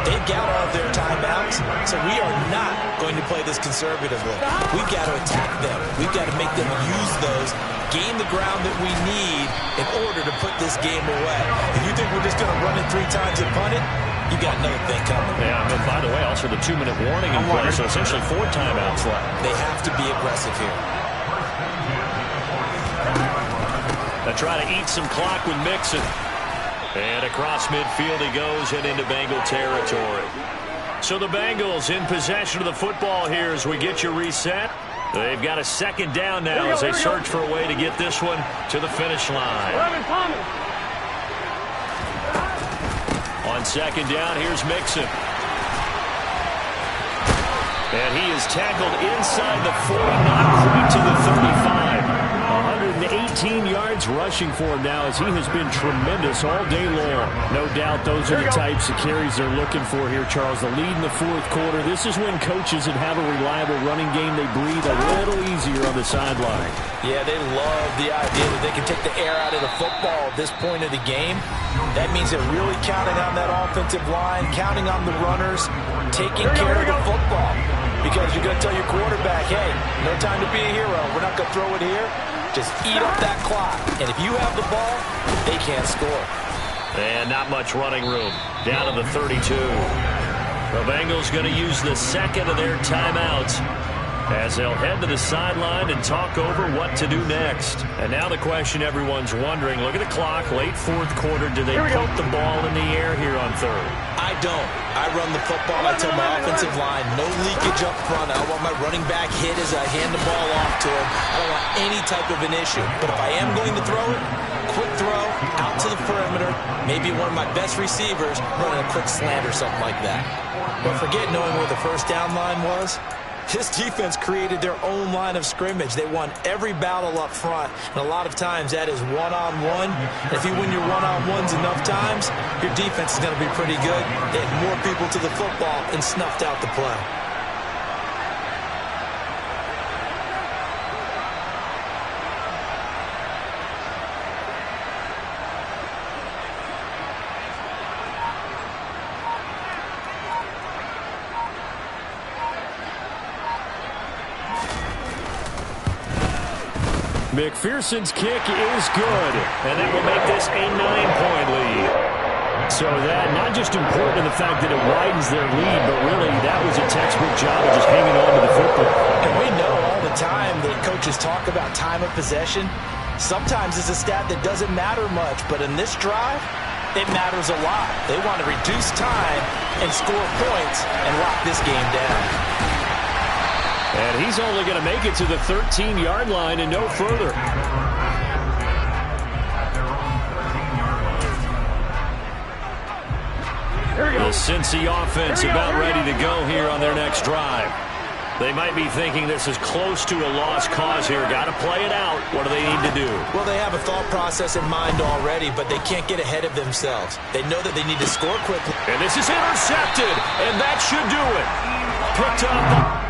They've got all of their timeouts, so we are not going to play this conservatively. We've got to attack them. We've got to make them use those, gain the ground that we need in order to put this game away. If you think we're just going to run it 3 times and punt it, you got another thing coming. Yeah, and by the way, also the 2-minute warning in place, so essentially 4 timeouts left. They have to be aggressive here. They try to eat some clock with Mixon. And across midfield he goes and into Bengal territory. So the Bengals in possession of the football here as we get you reset. They've got a 2nd down now as they search for a way to get this one to the finish line. On 2nd down, here's Mixon. And he is tackled inside the 40, not quite to the 35. 118 yards rushing for him now as he has been tremendous all day long. No doubt those are the types of carries they're looking for here, Charles. The lead in the 4th quarter. This is when coaches that have a reliable running game, they breathe a little easier on the sideline. Yeah, they love the idea that they can take the air out of the football at this point of the game. That means they're really counting on that offensive line, counting on the runners, taking care of the football. Because you're going to tell your quarterback, hey, no time to be a hero. We're not going to throw it here. Just eat up that clock. And if you have the ball, they can't score. And not much running room. Down to the 32. The Bengals going to use the 2nd of their timeouts as they'll head to the sideline and talk over what to do next. And now the question everyone's wondering, look at the clock, late 4th quarter. Do they put the ball in the air here on 3rd? I don't. I run the football. I tell my offensive line, no leakage up front. I don't want my running back hit as I hand the ball off to him. I don't want any type of an issue. But if I am going to throw it, quick throw, out to the perimeter, maybe one of my best receivers running a quick slant or something like that. But forget knowing where the 1st down line was. This defense created their own line of scrimmage. They won every battle up front, and a lot of times that is one-on-one. And if you win your one-on-ones enough times, your defense is going to be pretty good. They had more people to the football and snuffed out the play. McPherson's kick is good, and that will make this a 9-point lead. So that not just important in the fact that it widens their lead, but really that was a textbook job of just hanging on to the football. And we know all the time that coaches talk about time of possession. Sometimes it's a stat that doesn't matter much, but in this drive, it matters a lot. They want to reduce time and score points and lock this game down. And he's only going to make it to the 13-yard line and no further. The Cincy offense about ready to go here on their next drive. They might be thinking this is close to a lost cause here. Got to play it out. What do they need to do? Well, they have a thought process in mind already, but they can't get ahead of themselves. They know that they need to score quickly. And this is intercepted, and that should do it. Picked up